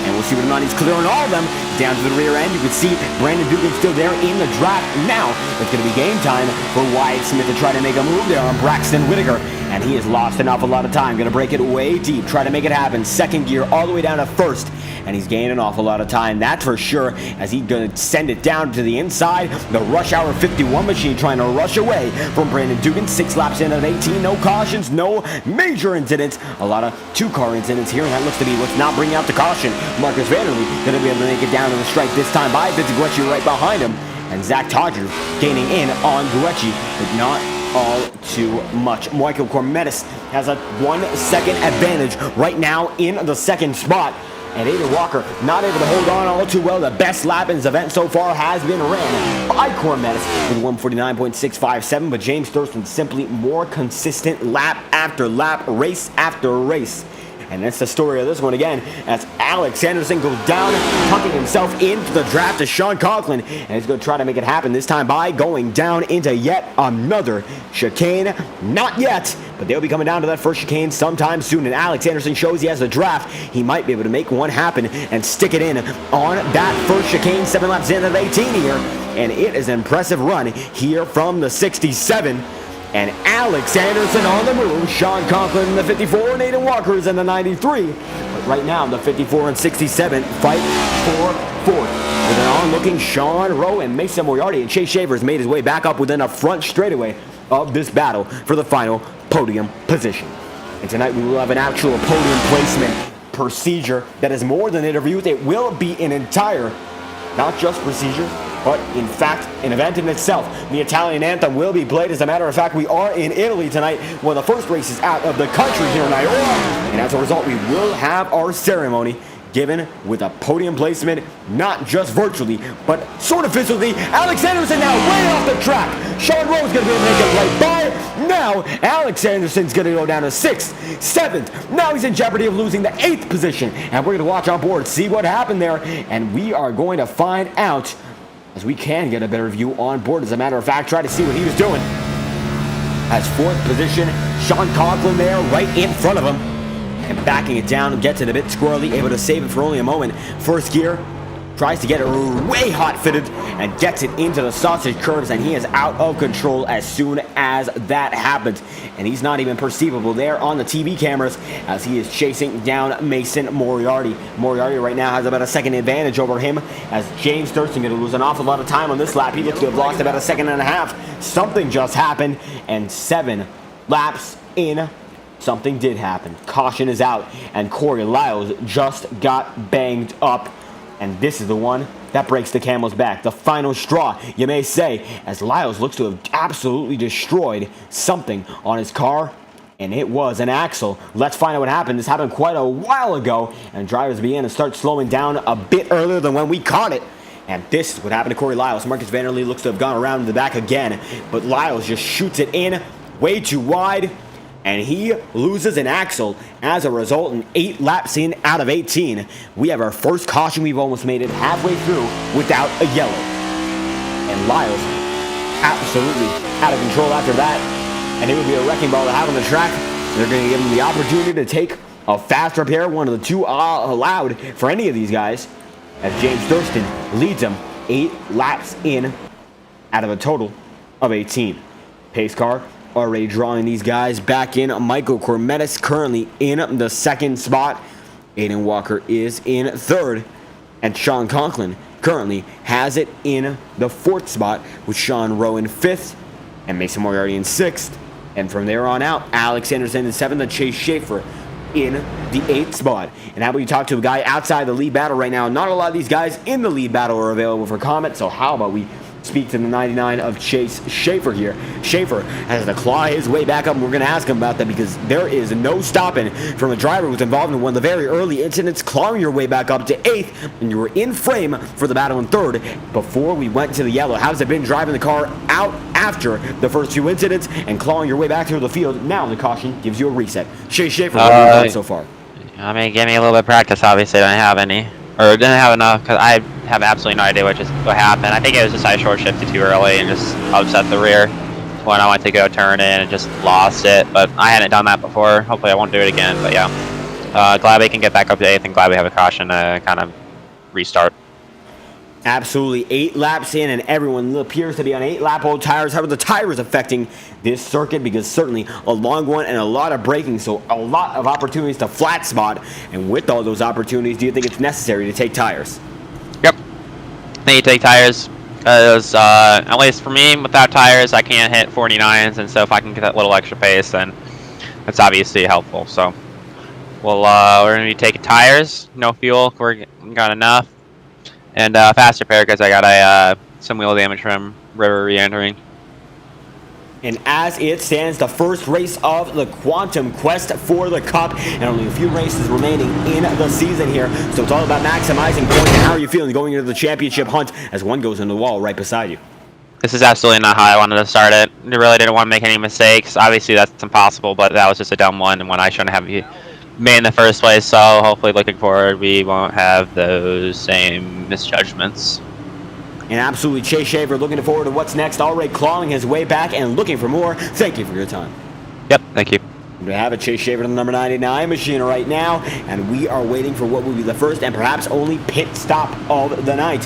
And we'll see whether or not he's clear on all of them. Down to the rear end, you can see Brandon Dugan still there in the draft. Now, it's going to be game time for Wyatt Smith to try to make a move there on Braxton Whitaker. And he has lost an awful lot of time. Going to break it way deep, try to make it happen. Second gear all the way down to 1st. And he's gaining an awful lot of time, that's for sure, as he's going to send it down to the inside. The Rush Hour 51 machine trying to rush away from Brandon Dugan. 6 laps in of 18, no cautions, no major incidents. A lot of 2-car incidents here, and that looks to be what's not bringing out the caution. Marcus Vanderlee going to be able to make it down to the stripe this time by Vince Guecci right behind him. And Zach Todger gaining in on Guecci, but not all too much. Michael Cormetis has a 1 second advantage right now in the 2nd spot. And Aiden Walker not able to hold on all too well. The best lap in this event so far has been ran by Cormetis with 149.657, but James Thurston simply more consistent lap after lap, race after race. And that's the story of this one again, as Alex Anderson goes down, tucking himself into the draft to Sean Conklin, and he's going to try to make it happen this time by going down into yet another chicane. Not yet, but they'll be coming down to that first chicane sometime soon, and Alex Anderson shows he has the draft. He might be able to make one happen and stick it in on that first chicane, 7 laps in of 18 here, and it is an impressive run here from the 67. And Alex Anderson on the move, Sean Conklin in the 54, and Aiden Walker's in the 93. But right now, the 54 and 67 fight for 4th. With an on-looking Sean Rowe and Mason Moriarty, and Chase Shaver has made his way back up within a front straightaway of this battle for the final podium position. And tonight we will have an actual podium placement procedure that is more than interviews. It will be an entire, not just procedure, but in fact, an event in itself. The Italian anthem will be played. As a matter of fact, we are in Italy tonight, one of the first races out of the country here in IORA. And as a result, we will have our ceremony given with a podium placement, not just virtually, but sort of physically. Alex Anderson now way off the track. Sean Rowe's going to be able to make it right by. Now, Alex Anderson's going to go down to 6th, 7th. Now he's in jeopardy of losing the 8th position. And we're going to watch on board, see what happened there. And we are going to find out, as we can get a better view on board. As a matter of fact, try to see what he was doing. As 4th position, Sean Conklin there right in front of him. And backing it down, gets it a bit squirrely, able to save it for only a moment. First gear, tries to get it way hot fitted and gets it into the sausage curves, and he is out of control as soon as that happens. And he's not even perceivable there on the TV cameras as he is chasing down Mason Moriarty. Moriarty right now has about a second advantage over him, as James Thurston going to lose an awful lot of time on this lap. He looks to have lost about a second and a half. Something just happened, and 7 laps in, something did happen. Caution is out, and Corey Lyles just got banged up. And this is the one that breaks the camel's back. The final straw, you may say, as Lyles looks to have absolutely destroyed something on his car. And it was an axle. Let's find out what happened. This happened quite a while ago, and drivers began to start slowing down a bit earlier than when we caught it. And this is what happened to Corey Lyles. Marcus Vanderlee looks to have gone around in the back again, but Lyles just shoots it in way too wide, and he loses an axle as a result. In 8 laps in out of 18, we have our first caution. We've almost made it halfway through without a yellow. And Lyles absolutely out of control after that, and it would be a wrecking ball to have on the track. They're going to give him the opportunity to take a fast repair, one of the 2 allowed for any of these guys, as James Thurston leads him 8 laps in out of a total of 18. Pace car already drawing these guys back in. Michael Cormetis currently in the second spot. Aiden Walker is in third. And Sean Conklin currently has it in the fourth spot, with Sean Rowe in fifth and Mason Moriarty in sixth. And from there on out, Alex Anderson in seventh and Chase Schaefer in the eighth spot. And how about you talk to a guy outside the lead battle right now? Not a lot of these guys in the lead battle are available for comment, so how about we speak to the 99 of Chase Schaefer here. Schaefer has to claw his way back up, and we're going to ask him about that because there is no stopping from a driver who's involved in one of the very early incidents, clawing your way back up to 8th, and you were in frame for the battle in 3rd before we went to the yellow. How's it been driving the car out after the first few incidents and clawing your way back through the field? Now the caution gives you a reset. Chase Schaefer, what have you done so far? I mean, give me a little bit of practice. Obviously, I didn't have any. Or didn't have enough, because I have absolutely no idea what happened. I think it was just I short shifted too early and just upset the rear when I went to go turn in and just lost it. But I hadn't done that before. Hopefully I won't do it again. But yeah, glad we can get back up to 8th and glad we have a caution to kind of restart. Absolutely. 8 laps in, and everyone appears to be on 8-lap-old tires. How are the tires affecting this circuit? Because certainly a long one and a lot of braking, so a lot of opportunities to flat spot. And with all those opportunities, do you think it's necessary to take tires? Yep. I need to take tires because, at least for me, without tires, I can't hit 49s. And so if I can get that little extra pace, then that's obviously helpful. So we're going to be taking tires. No fuel. We got enough. And fast repair because I got some wheel damage from river re-entering. And as it stands, the first race of the Quantum Quest for the Cup, and only a few races remaining in the season here. So it's all about maximizing points. And how are you feeling going into the championship hunt as one goes in the wall right beside you? This is absolutely not how I wanted to start it. I really didn't want to make any mistakes. Obviously, that's impossible, but that was just a dumb one and one I shouldn't have made in the first place, so hopefully looking forward we won't have those same misjudgments. And absolutely, Chase Schaefer looking forward to what's next, already clawing his way back and looking for more. Thank you for your time. Yep, thank you. We have a Chase Schaefer to the number 99 machine right now, and we are waiting for what will be the first and perhaps only pit stop of the night.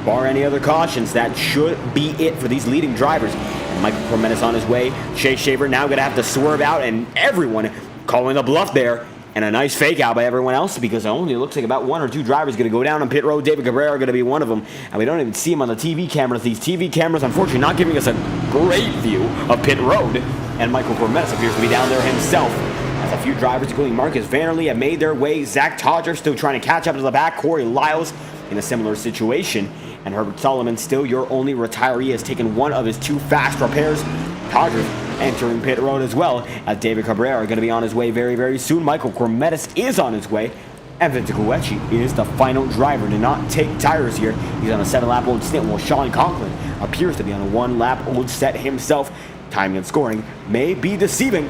Bar any other cautions, that should be it for these leading drivers. And Michael Cormetis on his way. Chase Schaefer now going to have to swerve out, and everyone calling the bluff there. And a nice fake out by everyone else because it only looks like about 1 or 2 drivers going to go down on pit road. David Cabrera going to be one of them. And we don't even see him on the TV cameras. These TV cameras, unfortunately, not giving us a great view of pit road. And Michael Cormetis appears to be down there himself. As a few drivers, including Marcus Vanderlee, have made their way. Zach Todger still trying to catch up to the back. Corey Lyles in a similar situation. And Herbert Solomon, still your only retiree, has taken one of his 2 fast repairs. Todger entering pit road as well, as David Cabrera going to be on his way very, very soon. Michael Cormetis is on his way. And Victor Guecci is the final driver to not take tires here. He's on a 7-lap-old stint, while Sean Conklin appears to be on a 1-lap-old set himself. Timing and scoring may be deceiving,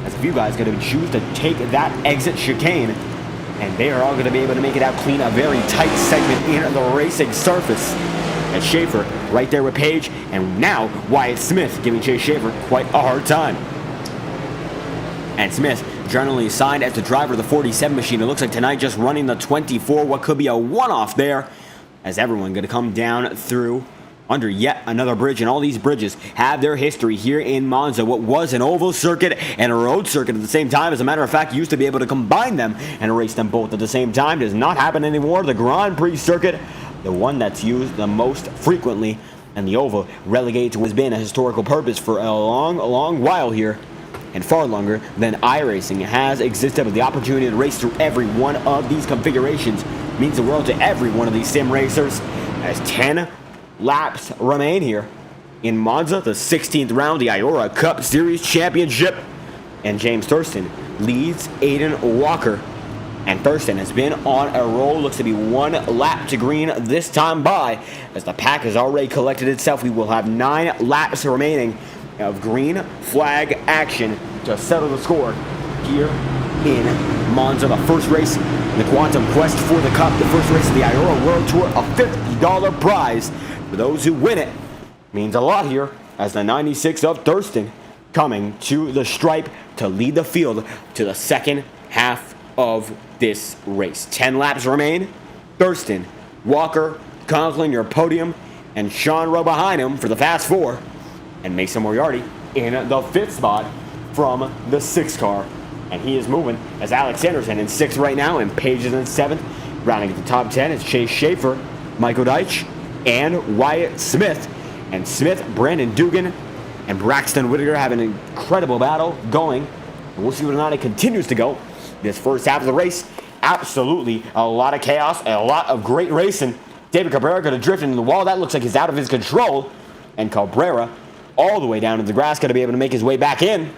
as a few guys going to choose to take that exit chicane. And they are all going to be able to make it out clean, a very tight segment in the racing surface. And Schaefer right there with Page, and now Wyatt Smith giving Chase Schaefer quite a hard time. And Smith generally assigned as the driver of the 47 machine. It looks like tonight just running the 24, what could be a one-off there, as everyone going to come down through under yet another bridge. And all these bridges have their history here in Monza, what was an oval circuit and a road circuit at the same time. As a matter of fact, used to be able to combine them and race them both at the same time. Does not happen anymore. The Grand Prix circuit, the one that's used the most frequently, and the oval relegated to what has been a historical purpose for a long while here, and far longer than iRacing has existed. But the opportunity to race through every one of these configurations means the world to every one of these sim racers, as 10 laps remain here in Monza, the 16th round, the IORA Cup Series Championship. And James Thurston leads Aiden Walker. And Thurston has been on a roll. Looks to be 1 lap to green this time by, as the pack has already collected itself. We will have 9 laps remaining of green flag action to settle the score here in Monza. The first race in the Quantum Quest for the Cup. The first race of the IORA World Tour. A $50 prize for those who win it. Means a lot here, as the 96 of Thurston coming to the stripe to lead the field to the second half of this race. 10 laps remain. Thurston, Walker, Conklin, your podium, and Sean Rowe behind him for the Fast Four. And Mason Moriarty in the 5th spot from the 6th car. And he is moving as Alex Anderson in 6th right now, and Page is in 7th. Rounding at the top 10 is Chase Schaefer, Michael Deitch, and Wyatt Smith. And Smith, Brandon Dugan, and Braxton Whitaker have an incredible battle going. And we'll see whether or not it continues to go. This first half of the race, absolutely a lot of chaos and a lot of great racing. David Cabrera going to drift into the wall. That looks like he's out of his control. And Cabrera all the way down to the grass, going to be able to make his way back in.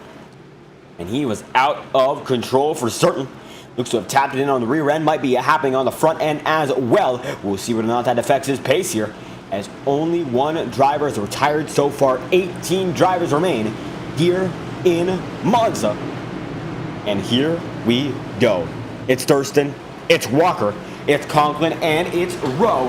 And he was out of control for certain. Looks to have tapped it in on the rear end. Might be happening on the front end as well. We'll see whether or not that affects his pace here, as only one driver is retired so far. 18 drivers remain here in Monza. And here we go. It's Thurston, it's Walker, it's Conklin, and it's Rowe.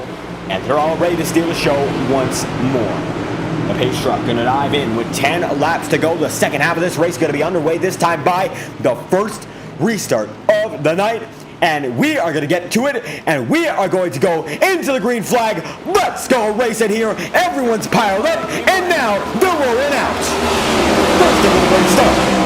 And they're all ready to steal the show once more. The pace truck going to dive in with 10 laps to go. The second half of this race going to be underway, this time by the first restart of the night. And we are going to get to it, and we are going to go into the green flag. Let's go racing here. Everyone's piled up, and now they're rolling out. First of all, start.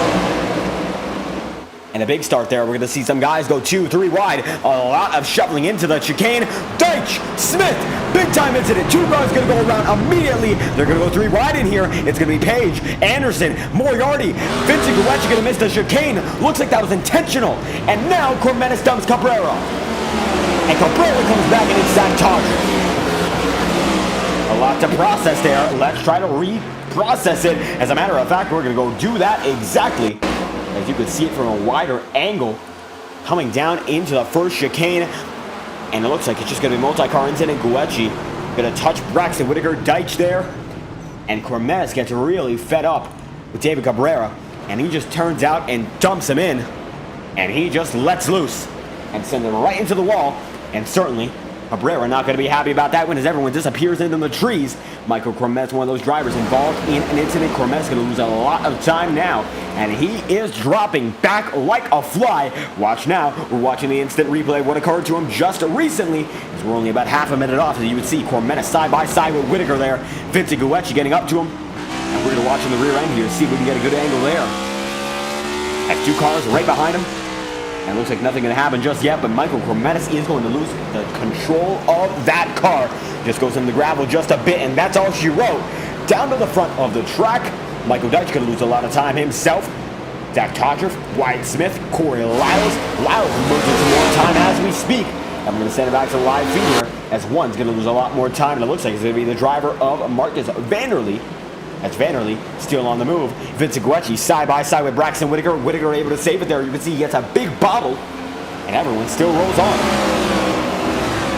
And a big start there. We're going to see some guys go 2, 3 wide. A lot of shuffling into the chicane. Deitch, Smith, big time incident. 2 cars going to go around immediately. They're going to go 3 wide in here. It's going to be Page, Anderson, Moriarty. Vincent Guerrero going to miss the chicane. Looks like that was intentional. And now Cormetis dumps Cabrera. And Cabrera comes back and it's Zach Todger. A lot to process there. Let's try to reprocess it. As a matter of fact, we're going to go do that exactly. As you can see it from a wider angle, coming down into the first chicane. And it looks like it's just going to be multi-car incident. Guecci going to touch Braxton Whitaker, Deitch there. And Cormetis gets really fed up with David Cabrera. And he just turns out and dumps him in. And he just lets loose and sends him right into the wall. And certainly, Cabrera not going to be happy about that one as everyone disappears into the trees. Michael Cormetis, one of those drivers involved in an incident. Cormetis going to lose a lot of time now. And he is dropping back like a fly. Watch now. We're watching the instant replay of what occurred to him just recently. As we're only about half a minute off. As you would see, Cormetis side by side with Whitaker there. Vinci Guecci getting up to him. And we're going to watch in the rear end here to see if we can get a good angle there. Has 2 cars right behind him. And it looks like nothing going to happen just yet, but Michael Cormetis is going to lose the control of that car. Just goes in the gravel just a bit, and that's all she wrote. Down to the front of the track, Michael Deitch going to lose a lot of time himself. Zach Todger, Wyatt Smith, Corey Lyles. Lyles is losing some more time as we speak. I'm going to send it back to the live feed here, as one's going to lose a lot more time, and it looks like it's going to be the driver of Marcus Vanderlei. That's Vanderlei still on the move. Vincent Guecci side by side with Braxton Whitaker. Whitaker able to save it there. You can see he gets a big bobble, and everyone still rolls on.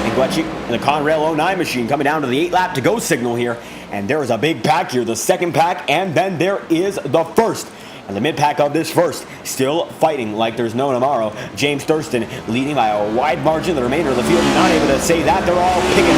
And Guecci in the Conrail 09 machine coming down to the 8 lap to go signal here. And there is a big pack here, the second pack, and then there is the first. And the mid-pack of this first, still fighting like there's no tomorrow. James Thurston leading by a wide margin. The remainder of the field, you're not able to say that. They're all picking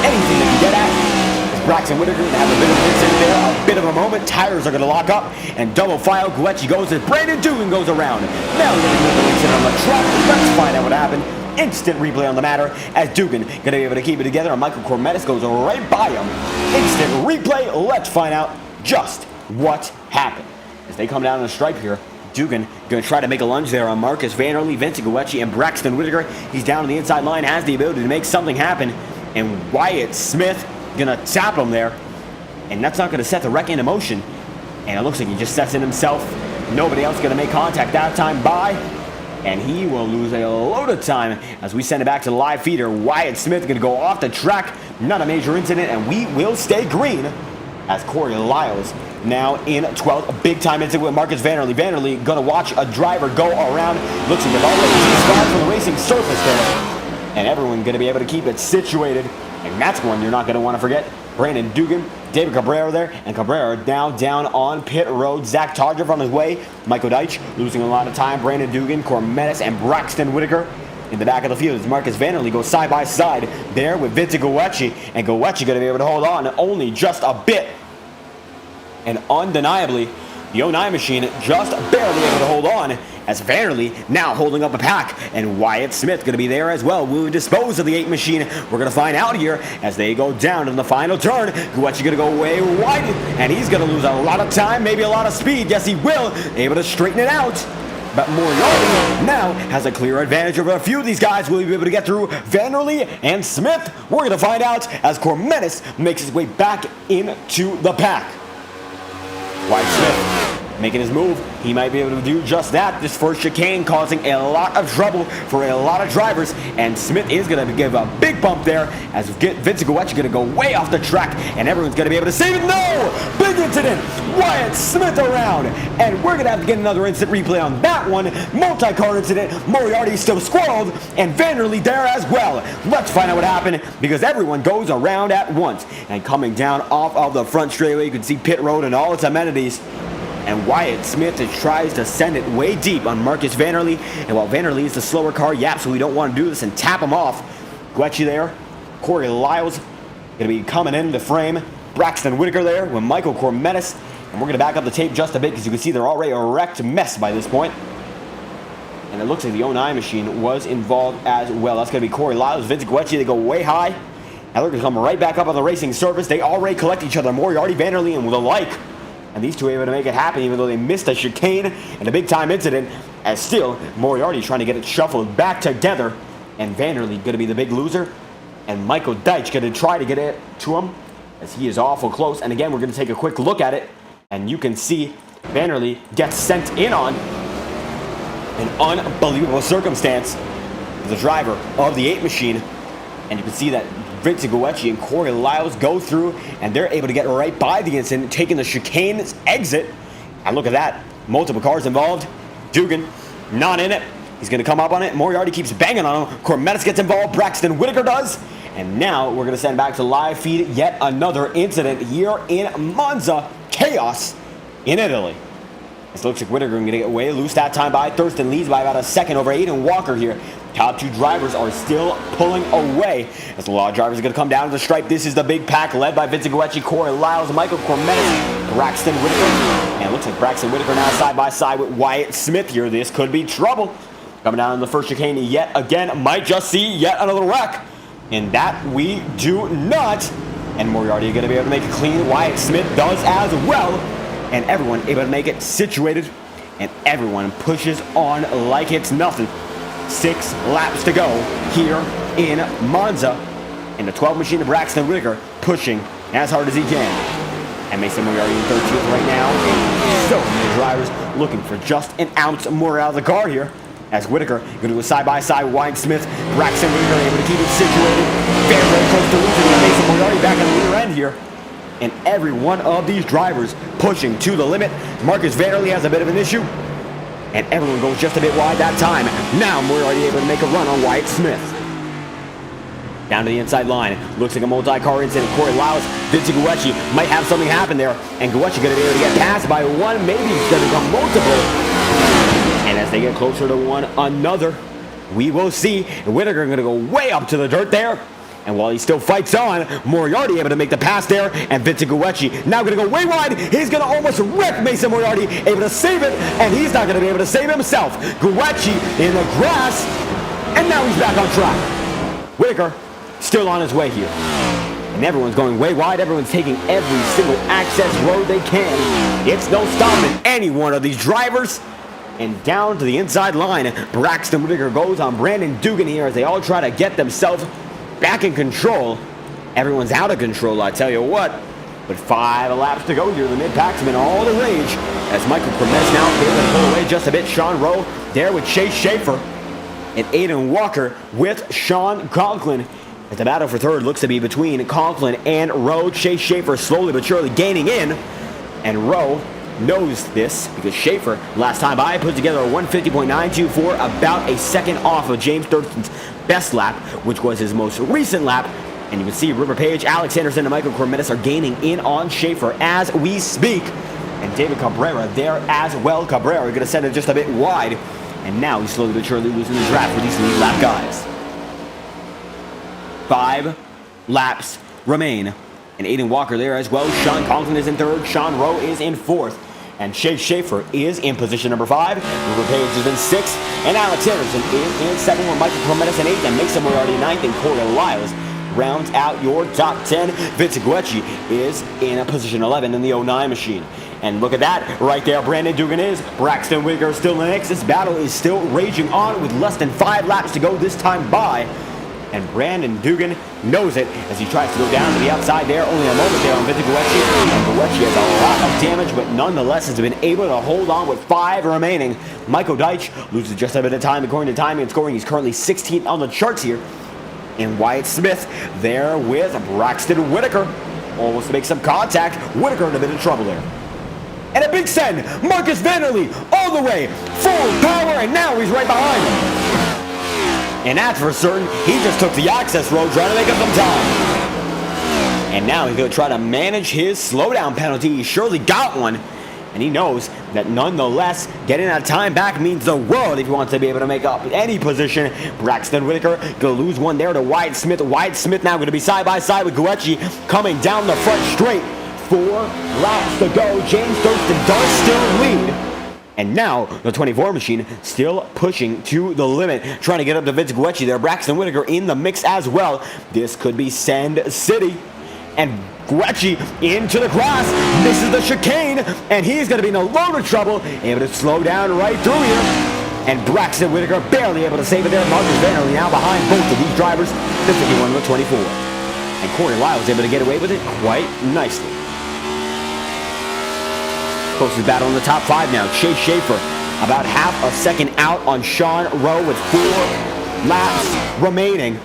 anything they can get at. Braxton Whitaker to have a bit of an incident there, a bit of a moment. Tires are going to lock up, and double file. Guecci goes as Brandon Dugan goes around. Now we're going to get the incident on the track. Let's find out what happened. Instant replay on the matter as Dugan going to be able to keep it together, and Michael Cormetis goes right by him. Instant replay. Let's find out just what happened. As they come down the stripe here, Dugan going to try to make a lunge there on Marcus Vanderlei, Vincent Guecci, and Braxton Whitaker. He's down on the inside line, has the ability to make something happen, and Wyatt Smith gonna tap him there, and that's not gonna set the wreck into motion. And it looks like he just sets in himself. Nobody else gonna make contact that time by, and he will lose a load of time as we send it back to the live feeder. Wyatt Smith gonna go off the track, not a major incident, and we will stay green as Corey Lyles now in 12th. A big time incident with Marcus Vanderlei. Vanderlei gonna watch a driver go around. Looks like they've already described from the racing surface there, and everyone gonna be able to keep it situated. And that's one you're not going to want to forget. Brandon Dugan, David Cabrera there, and Cabrera now down on pit road. Zach Todger on his way. Michael Deitch losing a lot of time. Brandon Dugan, Cormetis, and Braxton Whitaker in the back of the field as Marcus Vanderlei goes side by side there with Vincent Guecci. And Guecci going to be able to hold on only just a bit. And undeniably, The 09 machine just barely able to hold on, as Vanderlei now holding up a pack, and Wyatt Smith going to be there as well. Will we dispose of the 8 machine? We're going to find out here as they go down in the final turn. Guecci going to go way wide, and he's going to lose a lot of time, maybe a lot of speed. Yes, he will. Able to straighten it out. But Moriarty now has a clear advantage over a few of these guys. Will he be able to get through Vanderlei and Smith? We're going to find out as Cormetis makes his way back into the pack. Wyatt Smith making his move. He might be able to do just that. This first chicane causing a lot of trouble for a lot of drivers, and Smith is going to give a big bump there as Vincent Guecci going to go way off the track, and everyone's going to be able to save it. No! Big incident! Wyatt Smith around, and we're going to have to get another instant replay on that one. Multi-car incident. Moriarty still squirreled, and Vanderlei there as well. Let's find out what happened, because everyone goes around at once. And coming down off of the front straightaway, you can see pit road and all its amenities. And Wyatt Smith tries to send it way deep on Marcus Vanderlei. And while Vanderlei is the slower car, so we don't want to do this and tap him off. Guecci there. Corey Lyles going to be coming in the frame. Braxton Whitaker there with Michael Cormetis. And we're going to back up the tape just a bit because you can see they're already a wrecked mess by this point. And it looks like the 09 machine was involved as well. That's going to be Corey Lyles, Vincent Guecci. They go way high. Now they're going to come right back up on the racing surface. They already collect each other. Moriarty, Vanderlei, and the like. And these two were able to make it happen even though they missed a chicane and a big time incident. As still, Moriarty trying to get it shuffled back together. And Vanderlei going to be the big loser. And Michael Deitch going to try to get it to him as he is awful close. And again, we're going to take a quick look at it. And you can see Vanderlei gets sent in on an unbelievable circumstance. The driver of the 8 machine. And you can see that Vincent Guecci and Corey Lyles go through, and they're able to get right by the incident, taking the chicane's exit. And look at that. Multiple cars involved. Dugan not in it. He's going to come up on it. Moriarty keeps banging on him. Cormetis gets involved. Braxton Whitaker does. And now we're going to send back to live feed yet another incident here in Monza. Chaos in Italy. This looks like Whitaker going to get way loose that time by Thurston. Leads by about a second over Aiden Walker here. Top 2 drivers are still pulling away as a lot of drivers are going to come down to the stripe. This is the big pack led by Vincent Guecci, Corey Lyles, Michael Cormetis, Braxton Whitaker. And it looks like Braxton Whitaker now side by side with Wyatt Smith here. This could be trouble. Coming down in the first chicane yet again. Might just see yet another wreck. And that we do not. And Moriarty going to be able to make it clean. Wyatt Smith does as well. And everyone able to make it situated. And everyone pushes on like it's nothing. 6 laps to go here in Monza. And the 12 machine of Braxton Whitaker pushing as hard as he can. And Mason Moriarty in 13th right now. And so many drivers looking for just an ounce more out of the car here. As Whitaker going to do a side-by-side with Wyatt Smith. Braxton Whitaker able to keep it situated. Very, very close to losing. And Mason Moriarty back on the rear end here. And every one of these drivers pushing to the limit. Marcus Vanderlei has a bit of an issue. And everyone goes just a bit wide that time. Now Moriarty able to make a run on Wyatt Smith. Down to the inside line. Looks like a multi-car incident. Corey Lyles, Vincent Guecci might have something happen there. And Guecci going to be able to get passed by one. Maybe he's going to become multiple. And as they get closer to one another, we will see Whitaker going to go way up to the dirt there. And while he still fights on, Moriarty able to make the pass there, and Vincent Guecci now going to go way wide. He's going to almost wreck Mason Moriarty, able to save it, and he's not going to be able to save himself. Guecci in the grass, and now he's back on track. Whitaker still on his way here. And everyone's going way wide. Everyone's taking every single access road they can. It's no stopping any one of these drivers. And down to the inside line, Braxton Whitaker goes on Brandon Dugan here as they all try to get themselves back in control. Everyone's out of control, I tell you what. But 5 laps to go here. The mid-pack's been all the rage. As Michael Cormetis now able to pull away just a bit. Sean Rowe there with Chase Schaefer. And Aiden Walker with Sean Conklin. As the battle for third looks to be between Conklin and Rowe. Chase Schaefer slowly but surely gaining in. And Rowe knows this because Schaefer, last time by, put together a 150.924, about a second off of James Thurston's best lap, which was his most recent lap. And you can see River Page, Alex Anderson, and Michael Cormetis are gaining in on Schaefer as we speak. And David Cabrera there as well. Cabrera going to send it just a bit wide. And now he's slowly but surely losing the draft for these lead lap guys. 5 laps remain. And Aiden Walker there as well. Sean Conklin is in third. Sean Rowe is in fourth. And Chase Schaefer is in position number 5. Ruben Page is in 6th. And Alex Anderson is in 7th with Michael Clements in 8th. And Mason Moriarty in 9th. And Corey Lyles rounds out your top 10. Vince Guecci is in position 11 in the 09 machine. And look at that, right there, Brandon Dugan is. Braxton Whitaker still in next. This battle is still raging on with less than 5 laps to go this time by. And Brandon Dugan knows it as he tries to go down to the outside there. Only a moment there on Vince Guecci. And Guecci has a lot of damage, but nonetheless has been able to hold on with 5 remaining. Michael Deitch loses just a bit of time according to timing and scoring. He's currently 16th on the charts here. And Wyatt Smith there with Braxton Whitaker. Almost makes some contact. Whitaker in a bit of trouble there. And a big send. Marcus Vanderlee all the way. Full power, and now he's right behind him. And that's for certain. He just took the access road trying to make up some time. And now he's going to try to manage his slowdown penalty. He surely got one. And he knows that nonetheless, getting that time back means the world if he wants to be able to make up any position. Braxton Whitaker going to lose one there to Wyatt Smith. Wyatt Smith now going to be side by side with Guecci coming down the front straight. 4 laps to go. James Thurston does still lead. And now the 24 machine still pushing to the limit, trying to get up to Vince Guecci there. Braxton Whitaker in the mix as well. This could be Sand City. And Guecci into the grass, misses the chicane, and he's going to be in a load of trouble, able to slow down right through here. And Braxton Whitaker barely able to save it there. Marcus Vanderlee now behind both of these drivers, the 51 and the 24. And Corey Lyle was able to get away with it quite nicely. Closest battle in the top 5 now. Chase Schaefer about half a second out on Sean Rowe with 4 laps remaining.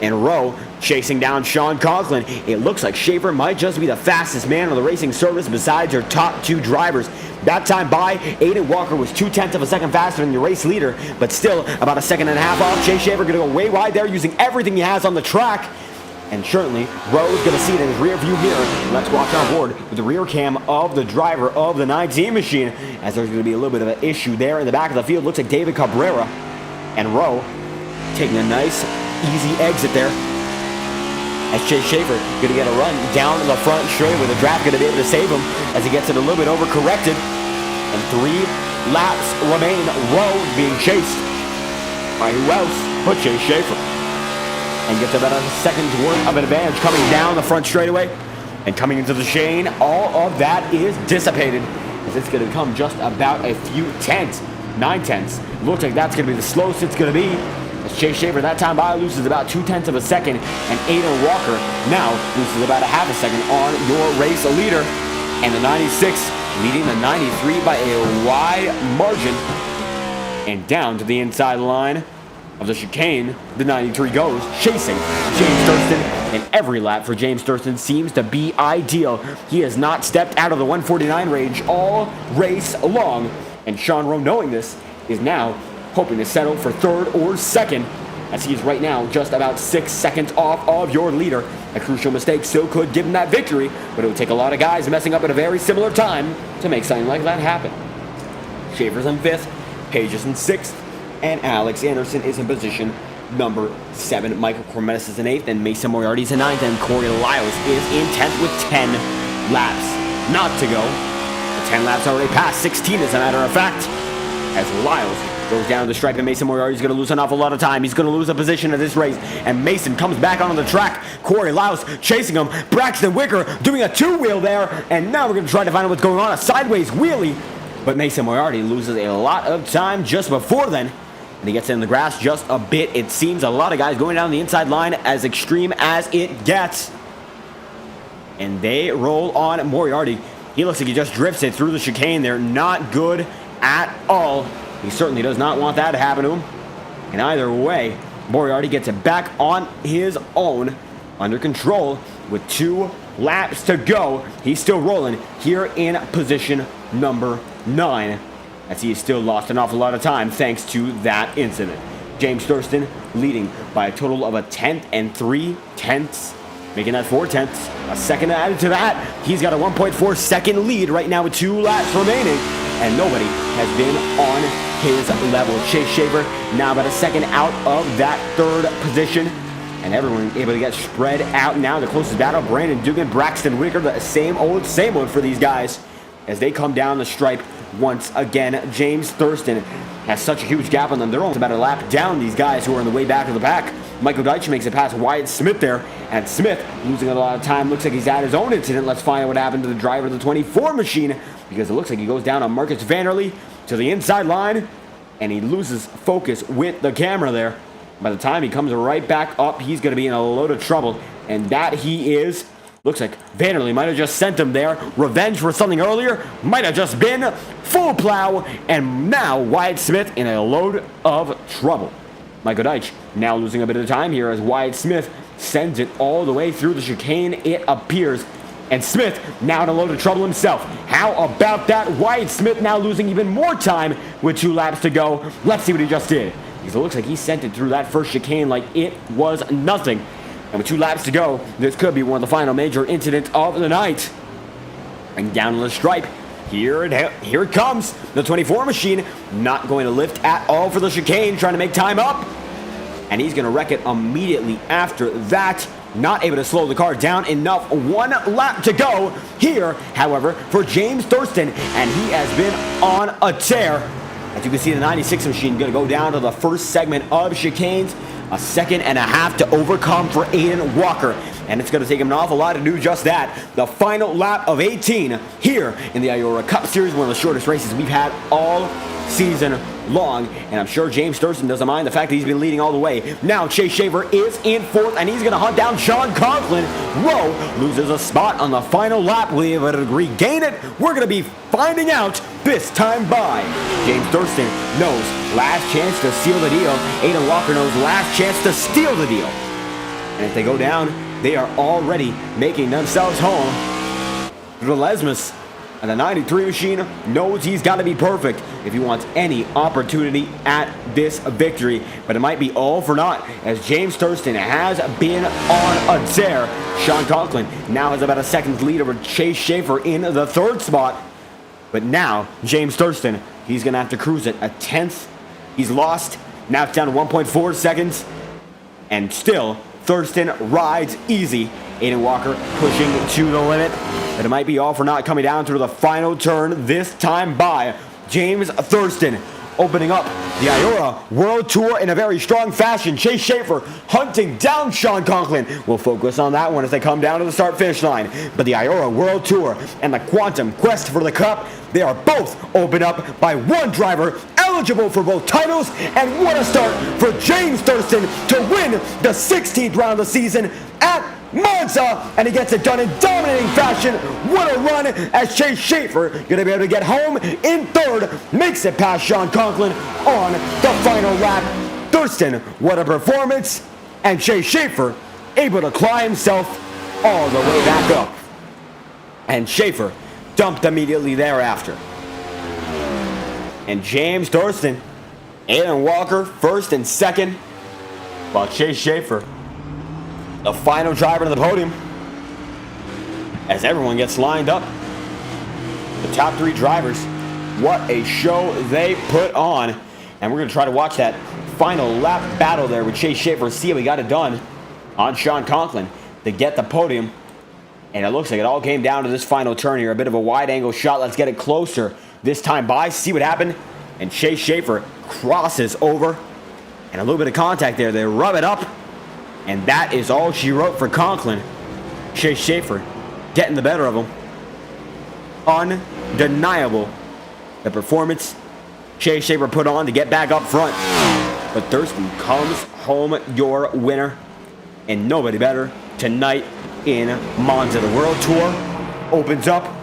And Rowe chasing down Sean Conklin. It looks like Schaefer might just be the fastest man on the racing service besides your top 2 drivers. That time by, Aiden Walker was 0.2 of a second faster than your race leader, but still about a second and a half off. Chase Schaefer going to go way wide there using everything he has on the track. And certainly, Rowe's going to see it in his rear view mirror. Let's watch on board with the rear cam of the driver of the 19 machine, as there's going to be a little bit of an issue there in the back of the field. Looks like David Cabrera. And Rowe taking a nice, easy exit there. As Chase Schaefer going to get a run down the front straight with the draft going to be able to save him as he gets it a little bit overcorrected. And 3 laps remain. Rowe being chased by who else but Chase Schaefer. And gets about a second's worth of an advantage coming down the front straightaway. And coming into the chain, all of that is dissipated as it's going to come just about a few tenths, 9 tenths. Looks like that's going to be the slowest it's going to be. As Chase Schaefer that time by loses about 0.2 of a second. And Aiden Walker now loses about a half a second on your race leader. And the 96 leading the 93 by a wide margin. And down to the inside line of the chicane, the 93 goes, chasing James Thurston, and every lap for James Thurston seems to be ideal. He has not stepped out of the 149 range all race long, and Sean Rowe, knowing this, is now hoping to settle for 3rd or 2nd, as he is right now just about 6 seconds off of your leader. A crucial mistake still could give him that victory, but it would take a lot of guys messing up at a very similar time to make something like that happen. Schaefer's in 5th, Page is in 6th, and Alex Anderson is in position number 7. Michael Cormetis is in 8th, and Mason Moriarty is in 9th, and Corey Lyles is in 10th with 10 laps not to go. The 10 laps already passed, 16 as a matter of fact, as Lyles goes down the stripe, and Mason Moriarty is going to lose an awful lot of time. He's going to lose a position of this race, and Mason comes back onto the track. Corey Lyles chasing him. Braxton Whitaker doing a 2-wheel there, and now we're going to try to find out what's going on. A sideways wheelie, but Mason Moriarty loses a lot of time just before then. And he gets in the grass just a bit. It seems a lot of guys going down the inside line, as extreme as it gets. And they roll on Moriarty. He looks like he just drifts it through the chicane there. Not good at all. He certainly does not want that to happen to him. And either way, Moriarty gets it back on his own, under control, with 2 laps to go. He's still rolling here in position number 9. As he has still lost an awful lot of time thanks to that incident. James Thurston leading by a total of a 10th and 3 tenths, making that 4 tenths. A second added to that. He's got a 1.4 second lead right now with 2 laps remaining, and nobody has been on his level. Chase Schaefer now about a second out of that 3rd position, and everyone able to get spread out now. The closest battle, Brandon Dugan, Braxton Whitaker, the same old for these guys. as they come down the stripe once again. James Thurston has such a huge gap on them. They're almost about a lap down these guys who are in the way back of the pack. Michael Deitch makes it past Wyatt Smith there, and Smith losing a lot of time. Looks like he's had his own incident. Let's find out what happened to the driver of the 24 machine, because it looks like he goes down on Marcus Vanderlei to the inside line, and he loses focus with the camera there. By the time he comes right back up, he's going to be in a load of trouble, and that he is. Looks like Vanderlei might have just sent him there. Revenge for something earlier. Might have just been full plow, and now Wyatt Smith in a load of trouble. Michael Deitch now losing a bit of time here as Wyatt Smith sends it all the way through the chicane, it appears. And Smith now in a load of trouble himself. How about that? Wyatt Smith now losing even more time with 2 laps to go. Let's see what he just did, because it looks like he sent it through that first chicane like it was nothing. And with 2 laps to go, this could be one of the final major incidents of the night. And down the stripe, here it comes. The 24 machine not going to lift at all for the chicane, trying to make time up. And he's going to wreck it immediately after that. Not able to slow the car down enough. 1 lap to go here, however, for James Thurston. And he has been on a tear. As you can see, the 96 machine going to go down to the first segment of chicanes. A second and a half to overcome for Aiden Walker. And it's going to take him an awful lot to do just that. The final lap of 18 here in the IORA Cup Series, one of the shortest races we've had all season long. And I'm sure James Thurston doesn't mind the fact that he's been leading all the way. Now Chase Schaefer is in 4th, and he's going to hunt down Sean Conklin. Rowe loses a spot on the final lap. Will he be able to regain it? We're going to be finding out this time by. James Thurston knows last chance to seal the deal. Aiden Walker knows last chance to steal the deal. And if they go down, they are already making themselves home to the Lesmus. And the 93 machine knows he's got to be perfect if he wants any opportunity at this victory. But it might be all for naught, as James Thurston has been on a tear. Sean Conklin now has about a second's lead over Chase Schaefer in the 3rd spot. But now, James Thurston, he's going to have to cruise it. A 10th. He's lost. Now it's down to 1.4 seconds. And still, Thurston rides easy. Aiden Walker pushing to the limit. But it might be all for naught coming down through the final turn this time by James Thurston. Opening up the IORA World Tour in a very strong fashion. Chase Schaefer hunting down Sean Conklin. We'll focus on that one as they come down to the start-finish line. But the IORA World Tour and the Quantum Quest for the Cup, they are both opened up by one driver eligible for both titles. And what a start for James Thurston to win the 16th round of the season at Monza, and he gets it done in dominating fashion. What a run, as Chase Schaefer gonna be able to get home in 3rd, makes it past Sean Conklin on the final lap. Thurston, what a performance, and Chase Schaefer able to climb himself all the way back up. And Schaefer dumped immediately thereafter. And James Thurston, Aiden Walker 1st and 2nd, while Chase Schaefer, the final driver to the podium, as everyone gets lined up. The top 3 drivers, what a show they put on. And we're going to try to watch that final lap battle there with Chase Schaefer, see how he got it done on Sean Conklin to get the podium. And it looks like it all came down to this final turn here. A bit of a wide angle shot. Let's get it closer this time by, see what happened. And Chase Schaefer crosses over, and a little bit of contact there. They rub it up. And that is all she wrote for Conklin. Chase Schaefer getting the better of him. Undeniable, the performance Chase Schaefer put on to get back up front. But Thurston comes home your winner, and nobody better tonight in Monza. The World Tour opens up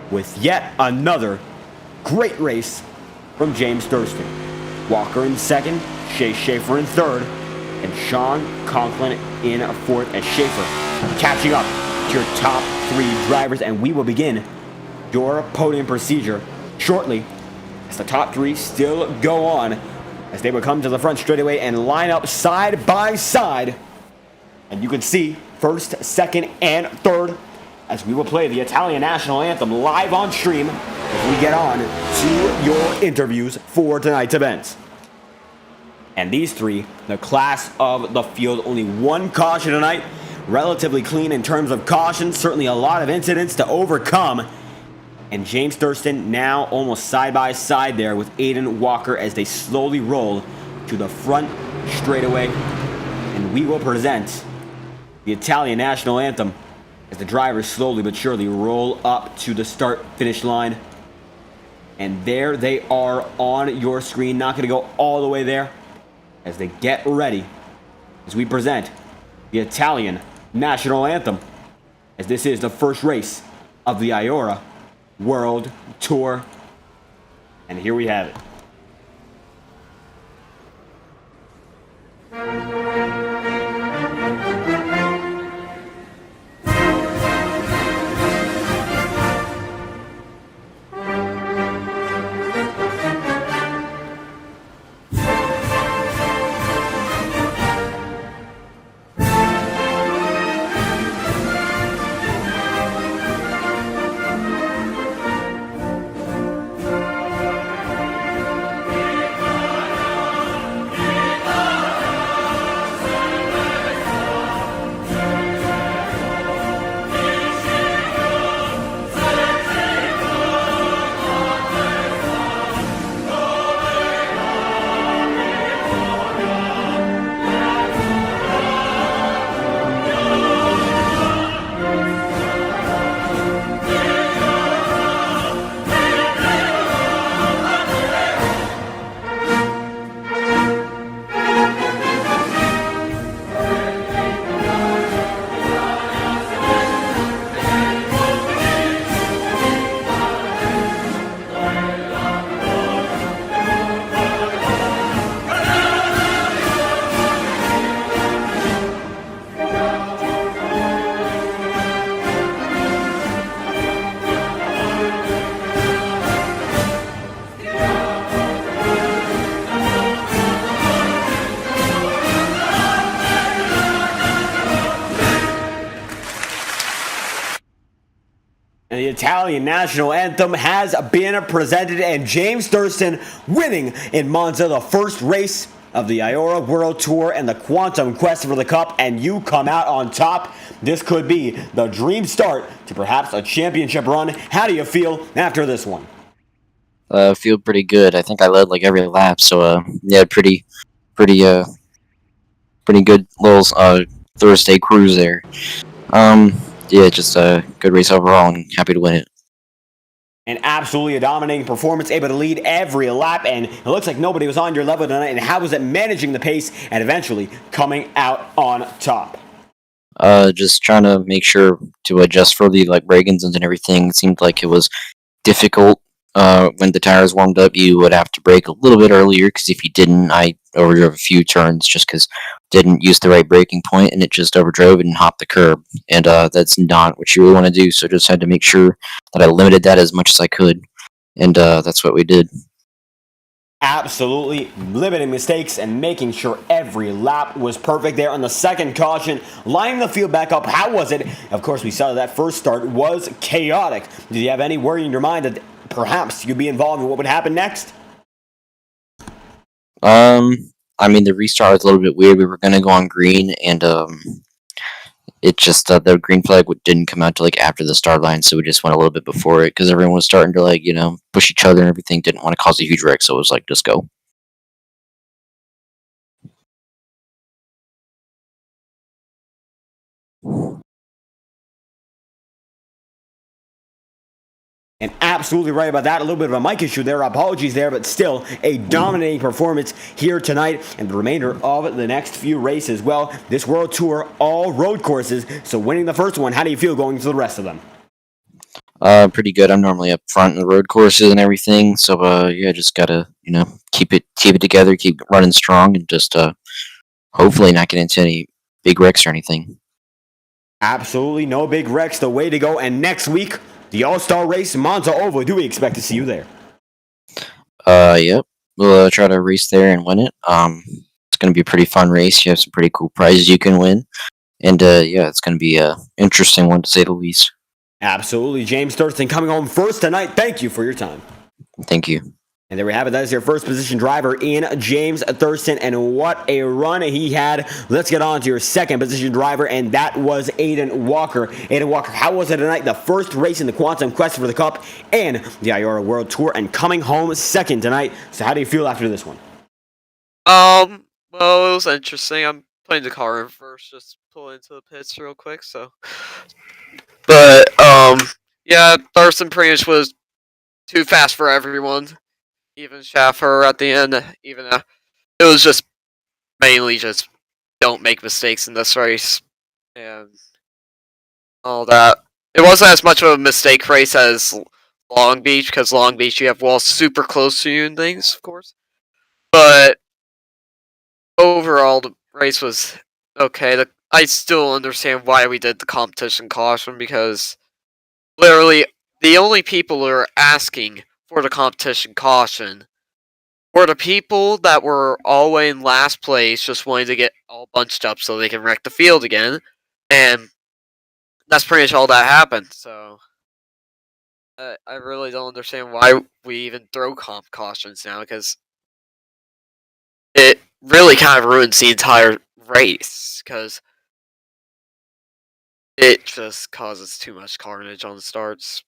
with yet another great race from James Thurston. Walker in 2nd, Chase Schaefer in 3rd, and Sean Conklin in 4th, as Schaefer catching up to your top 3 drivers. And we will begin your podium procedure shortly, as the top 3 still go on, as they will come to the front straightaway and line up side by side. And you can see 1st, 2nd, and 3rd, as we will play the Italian national anthem live on stream as we get on to your interviews for tonight's events. And these 3, the class of the field, only 1 caution tonight. Relatively clean in terms of caution. Certainly a lot of incidents to overcome. and James Thurston now almost side by side there with Aiden Walker as they slowly roll to the front straightaway. And we will present the Italian national anthem as the drivers slowly but surely roll up to the start-finish line. And there they are on your screen. Not going to go all the way there as they get ready as we present the Italian national anthem, as this is the first race of the IORA World Tour. And here we have it. The Italian national anthem has been presented, and James Thurston winning in Monza, the first race of the IORA World Tour and the Quantum Quest for the Cup, and you come out on top. This could be the dream start to perhaps a championship run. How do you feel after this one? Feel pretty good. I think I led like every lap, so yeah, pretty good little Thursday cruise there. Yeah, just a good race overall, and happy to win it. And absolutely a dominating performance, able to lead every lap, and it looks like nobody was on your level tonight. And how was it managing the pace and eventually coming out on top? Just trying to make sure to adjust for the like break-ins and everything. It seemed like it was difficult. When the tires warmed up, you would have to brake a little bit earlier, because if you didn't, I overdrove a few turns just because didn't use the right braking point, and it just overdrove and hopped the curb, and that's not what you really want to do. So just had to make sure that I limited that as much as I could, and that's what we did. Absolutely limiting mistakes and making sure every lap was perfect there on the second caution, lining the field back up. How was it? Of course, we saw that first start was chaotic. Did you have any worry in your mind that perhaps you'd be involved in what would happen next? I mean, the restart was a little bit weird. We were going to go on green, and it just the green flag didn't come out till like after the start line, so we just went a little bit before it because everyone was starting to like push each other and everything. Didn't want to cause a huge wreck, so it was like just go. And absolutely right about that. A little bit of a mic issue there. Apologies there, but still a dominating performance here tonight and the remainder of the next few races. Well, this World Tour, all road courses, so winning the first one, how do you feel going to the rest of them? Pretty good. I'm normally up front in the road courses and everything, so yeah, just gotta keep it together, keep running strong, and just hopefully not get into any big wrecks or anything. Absolutely no big wrecks. The way to go. And next week, the All-Star Race, Monza Oval. Do we expect to see you there? Yep. We'll try to race there and win it. It's going to be a pretty fun race. You have some pretty cool prizes you can win. And, yeah, it's going to be an interesting one, to say the least. Absolutely. James Thurston coming home first tonight. Thank you for your time. Thank you. And there we have it. That is your first position driver in James Thurston, and what a run he had. Let's get on to your second position driver, and that was Aiden Walker. Aiden Walker, how was it tonight? The first race in the Quantum Quest for the Cup and the IORA World Tour, and coming home second tonight. So how do you feel after this one? Well, it was interesting. I'm putting the car in first, just pull into the pits real quick. So, but yeah, Thurston pretty much was too fast for everyone. Even Schaffer at the end, it was just mainly just don't make mistakes in this race and all that. It wasn't as much of a mistake race as Long Beach, because Long Beach you have walls super close to you and things, of course. But overall, the race was okay. I still understand why we did the competition caution, because literally the only people who are asking for the competition caution were the people that were all way in last place, just wanting to get all bunched up so they can wreck the field again, and that's pretty much all that happened. So I really don't understand why we even throw comp cautions now, because it really kind of ruins the entire race, because it just causes too much carnage on the starts.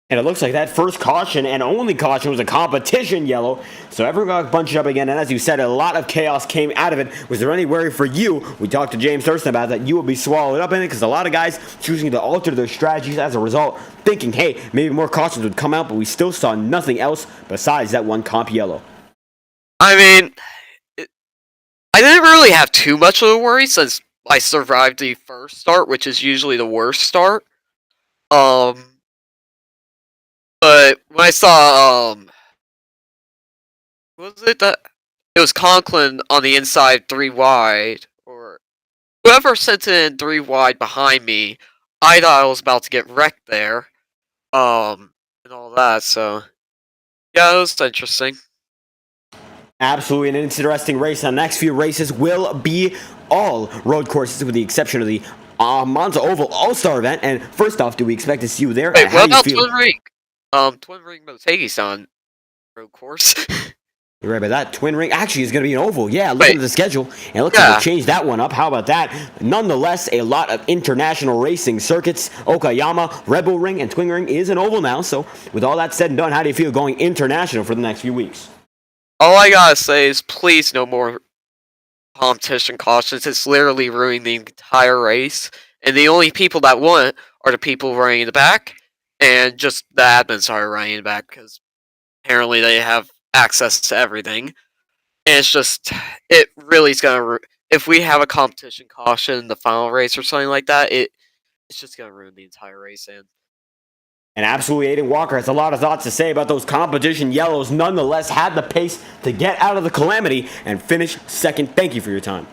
And it looks like that first caution and only caution was a competition yellow. So everyone got bunched up again. And as you said, a lot of chaos came out of it. Was there any worry for you? We talked to James Thurston about that. You will be swallowed up in it, because a lot of guys choosing to alter their strategies as a result, thinking, hey, maybe more cautions would come out, but we still saw nothing else besides that one comp yellow. I mean, I didn't really have too much of a worry since I survived the first start, which is usually the worst start. But when I saw, what was it that it was Conklin on the inside 3 wide, or whoever sent it in 3 wide behind me, I thought I was about to get wrecked there, and all that. So yeah, it was interesting. Absolutely an interesting race. The next few races will be all road courses, with the exception of the Monza Oval All-Star event. And first off, do we expect to see you there? Wait, How what do you about feel? Twin Ring? Twin Ring Motegi's on road course. You're right about that. Twin Ring actually is going to be an oval. Yeah, looking at the schedule, and it looks like they changed that one up. How about that? Nonetheless, a lot of international racing circuits. Okayama, Rebel Ring, and Twin Ring is an oval now. So with all that said and done, how do you feel going international for the next few weeks? All I gotta say is please no more competition cautions. It's literally ruining the entire race. And the only people that want are the people running in the back, and just the admins are running in the back, because apparently they have access to everything. And it's just, it really is gonna, if we have a competition caution in the final race or something like that, it's just gonna ruin the entire race. And absolutely, Aiden Walker has a lot of thoughts to say about those competition yellows. Nonetheless, had the pace to get out of the calamity and finish second. Thank you for your time.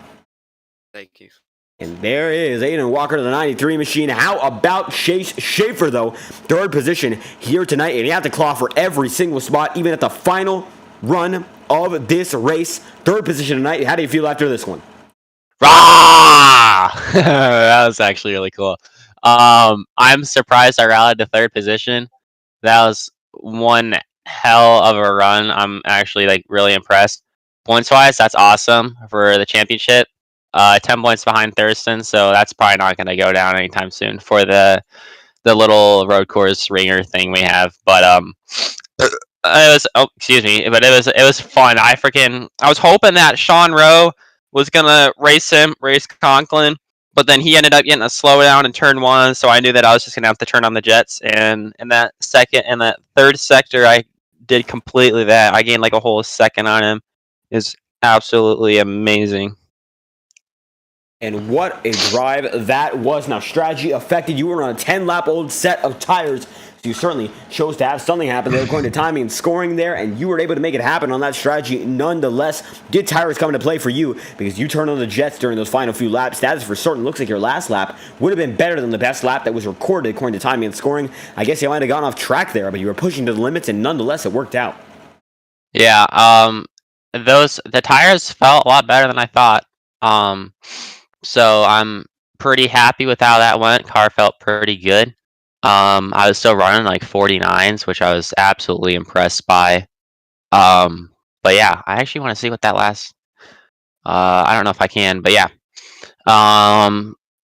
Thank you. And there is Aiden Walker to the 93 machine. How about Chase Schaefer, though? Third position here tonight, and he had to claw for every single spot, even at the final run of this race. Third position tonight. How do you feel after this one? Rah! That was actually really cool. I'm surprised I rallied to third position. That was one hell of a run. I'm actually really impressed. Points wise, that's awesome for the championship. 10 points behind Thurston, so that's probably not going to go down anytime soon for the little road course ringer thing we have. But it was but it was fun. I was hoping that Sean Rowe was gonna race Conklin, but then he ended up getting a slowdown in turn 1, so I knew that I was just gonna have to turn on the jets. And in that third sector, I did completely that. I gained a whole second on him. It's absolutely amazing. And what a drive that was. Now, strategy affected. You were on a 10-lap-old set of tires, so you certainly chose to have something happen there according to timing and scoring there, and you were able to make it happen on that strategy nonetheless. Did tires come into play for you, because you turned on the jets during those final few laps? That is for certain. Looks like your last lap would have been better than the best lap that was recorded according to timing and scoring. I guess you might have gone off track there, but you were pushing to the limits, and nonetheless, it worked out. Yeah, the tires felt a lot better than I thought. So I'm pretty happy with how that went. Car felt pretty good. I was still running like 49s, which I was absolutely impressed by. But yeah, I actually want to see what that last. I don't know if I can, but yeah.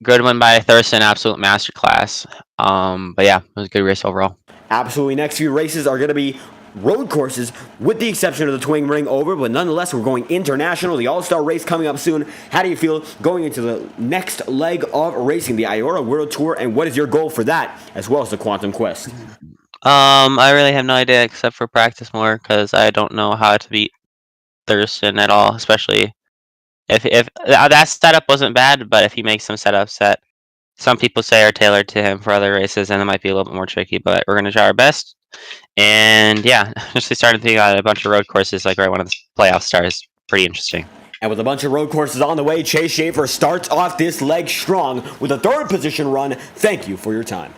Good win by Thurston, absolute masterclass. But yeah, it was a good race overall. Absolutely. Next few races are going to be road courses, with the exception of the Twing Ring over, but nonetheless, we're going international. The All-Star race coming up soon. How do you feel going into the next leg of racing, the IORA World Tour, and what is your goal for that, as well as the Quantum Quest? I really have no idea except for practice more because I don't know how to beat Thurston at all, especially if that setup wasn't bad, but if he makes some setups that some people say are tailored to him for other races, then it might be a little bit more tricky. But we're gonna try our best. And yeah, actually started thinking about a bunch of road courses like right when the playoffs start is pretty interesting. And with a bunch of road courses on the way, Chase Schaefer starts off this leg strong with a third position run. Thank you for your time.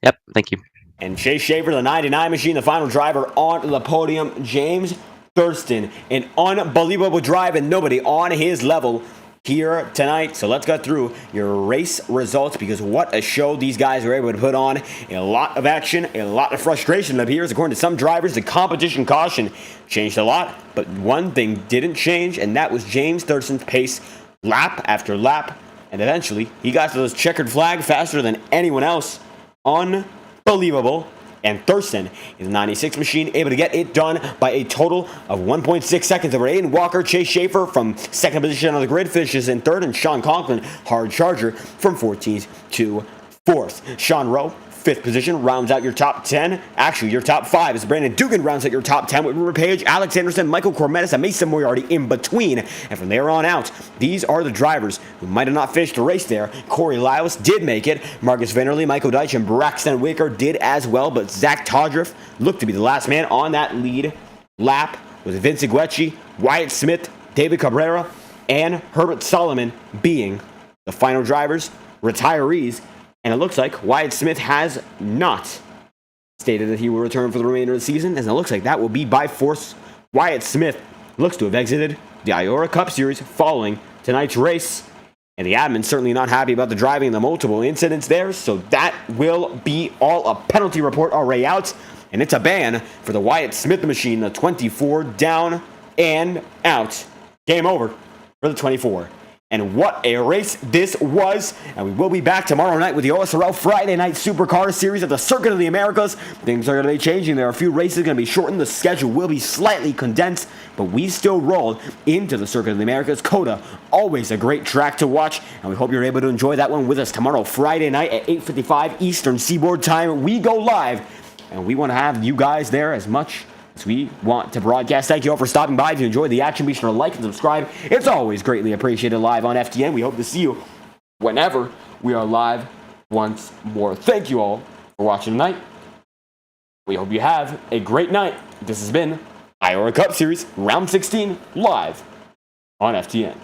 Yep, thank you. And Chase Schaefer, the 99 machine, the final driver on the podium. James Thurston, an unbelievable drive and nobody on his level here tonight. So let's go through your race results, because what a show these guys were able to put on. A lot of action, a lot of frustration, it appears. According to some drivers, the competition caution changed a lot, but one thing didn't change, and that was James Thurston's pace lap after lap. And eventually, he got to those checkered flag faster than anyone else. Unbelievable. And Thurston is a 96 machine, able to get it done by a total of 1.6 seconds over Aiden Walker. Chase Schaefer from second position on the grid finishes in third, and Sean Conklin, hard charger, from 14th to 4th. Sean Rowe, fifth position, rounds out your top 10. Actually, your top 5 as Brandon Dugan rounds out your top 10 with River Page, Alex Anderson, Michael Cormetis, and Mason Moriarty in between. And from there on out, these are the drivers who might have not finished the race there. Corey Lyles did make it. Marcus Vanderlee, Michael Deitch, and Braxton Wicker did as well, but Zach Todriff looked to be the last man on that lead lap, with Vince Iguechi, Wyatt Smith, David Cabrera, and Herbert Solomon being the final drivers, retirees. And it looks like Wyatt Smith has not stated that he will return for the remainder of the season, as it looks like that will be by force. Wyatt Smith looks to have exited the IORA Cup Series following tonight's race, and the admin's certainly not happy about the driving and the multiple incidents there, so that will be all a penalty report already out, and it's a ban for the Wyatt Smith machine, the 24 down and out. Game over for the 24. And what a race this was. And we will be back tomorrow night with the OSRL Friday Night Supercar Series at the Circuit of the Americas. Things are going to be changing. There are a few races going to be shortened. The schedule will be slightly condensed, but we still roll into the Circuit of the Americas. COTA, always a great track to watch, and we hope you're able to enjoy that one with us tomorrow, Friday night at 8:55 Eastern Seaboard Time. We go live, and we want to have you guys there as much as we want to broadcast. Thank you all for stopping by. If you enjoyed the action, be sure to like and subscribe. It's always greatly appreciated live on FTN. We hope to see you whenever we are live once more. Thank you all for watching tonight. We hope you have a great night. This has been IORA Cup Series Round 16 live on FTN.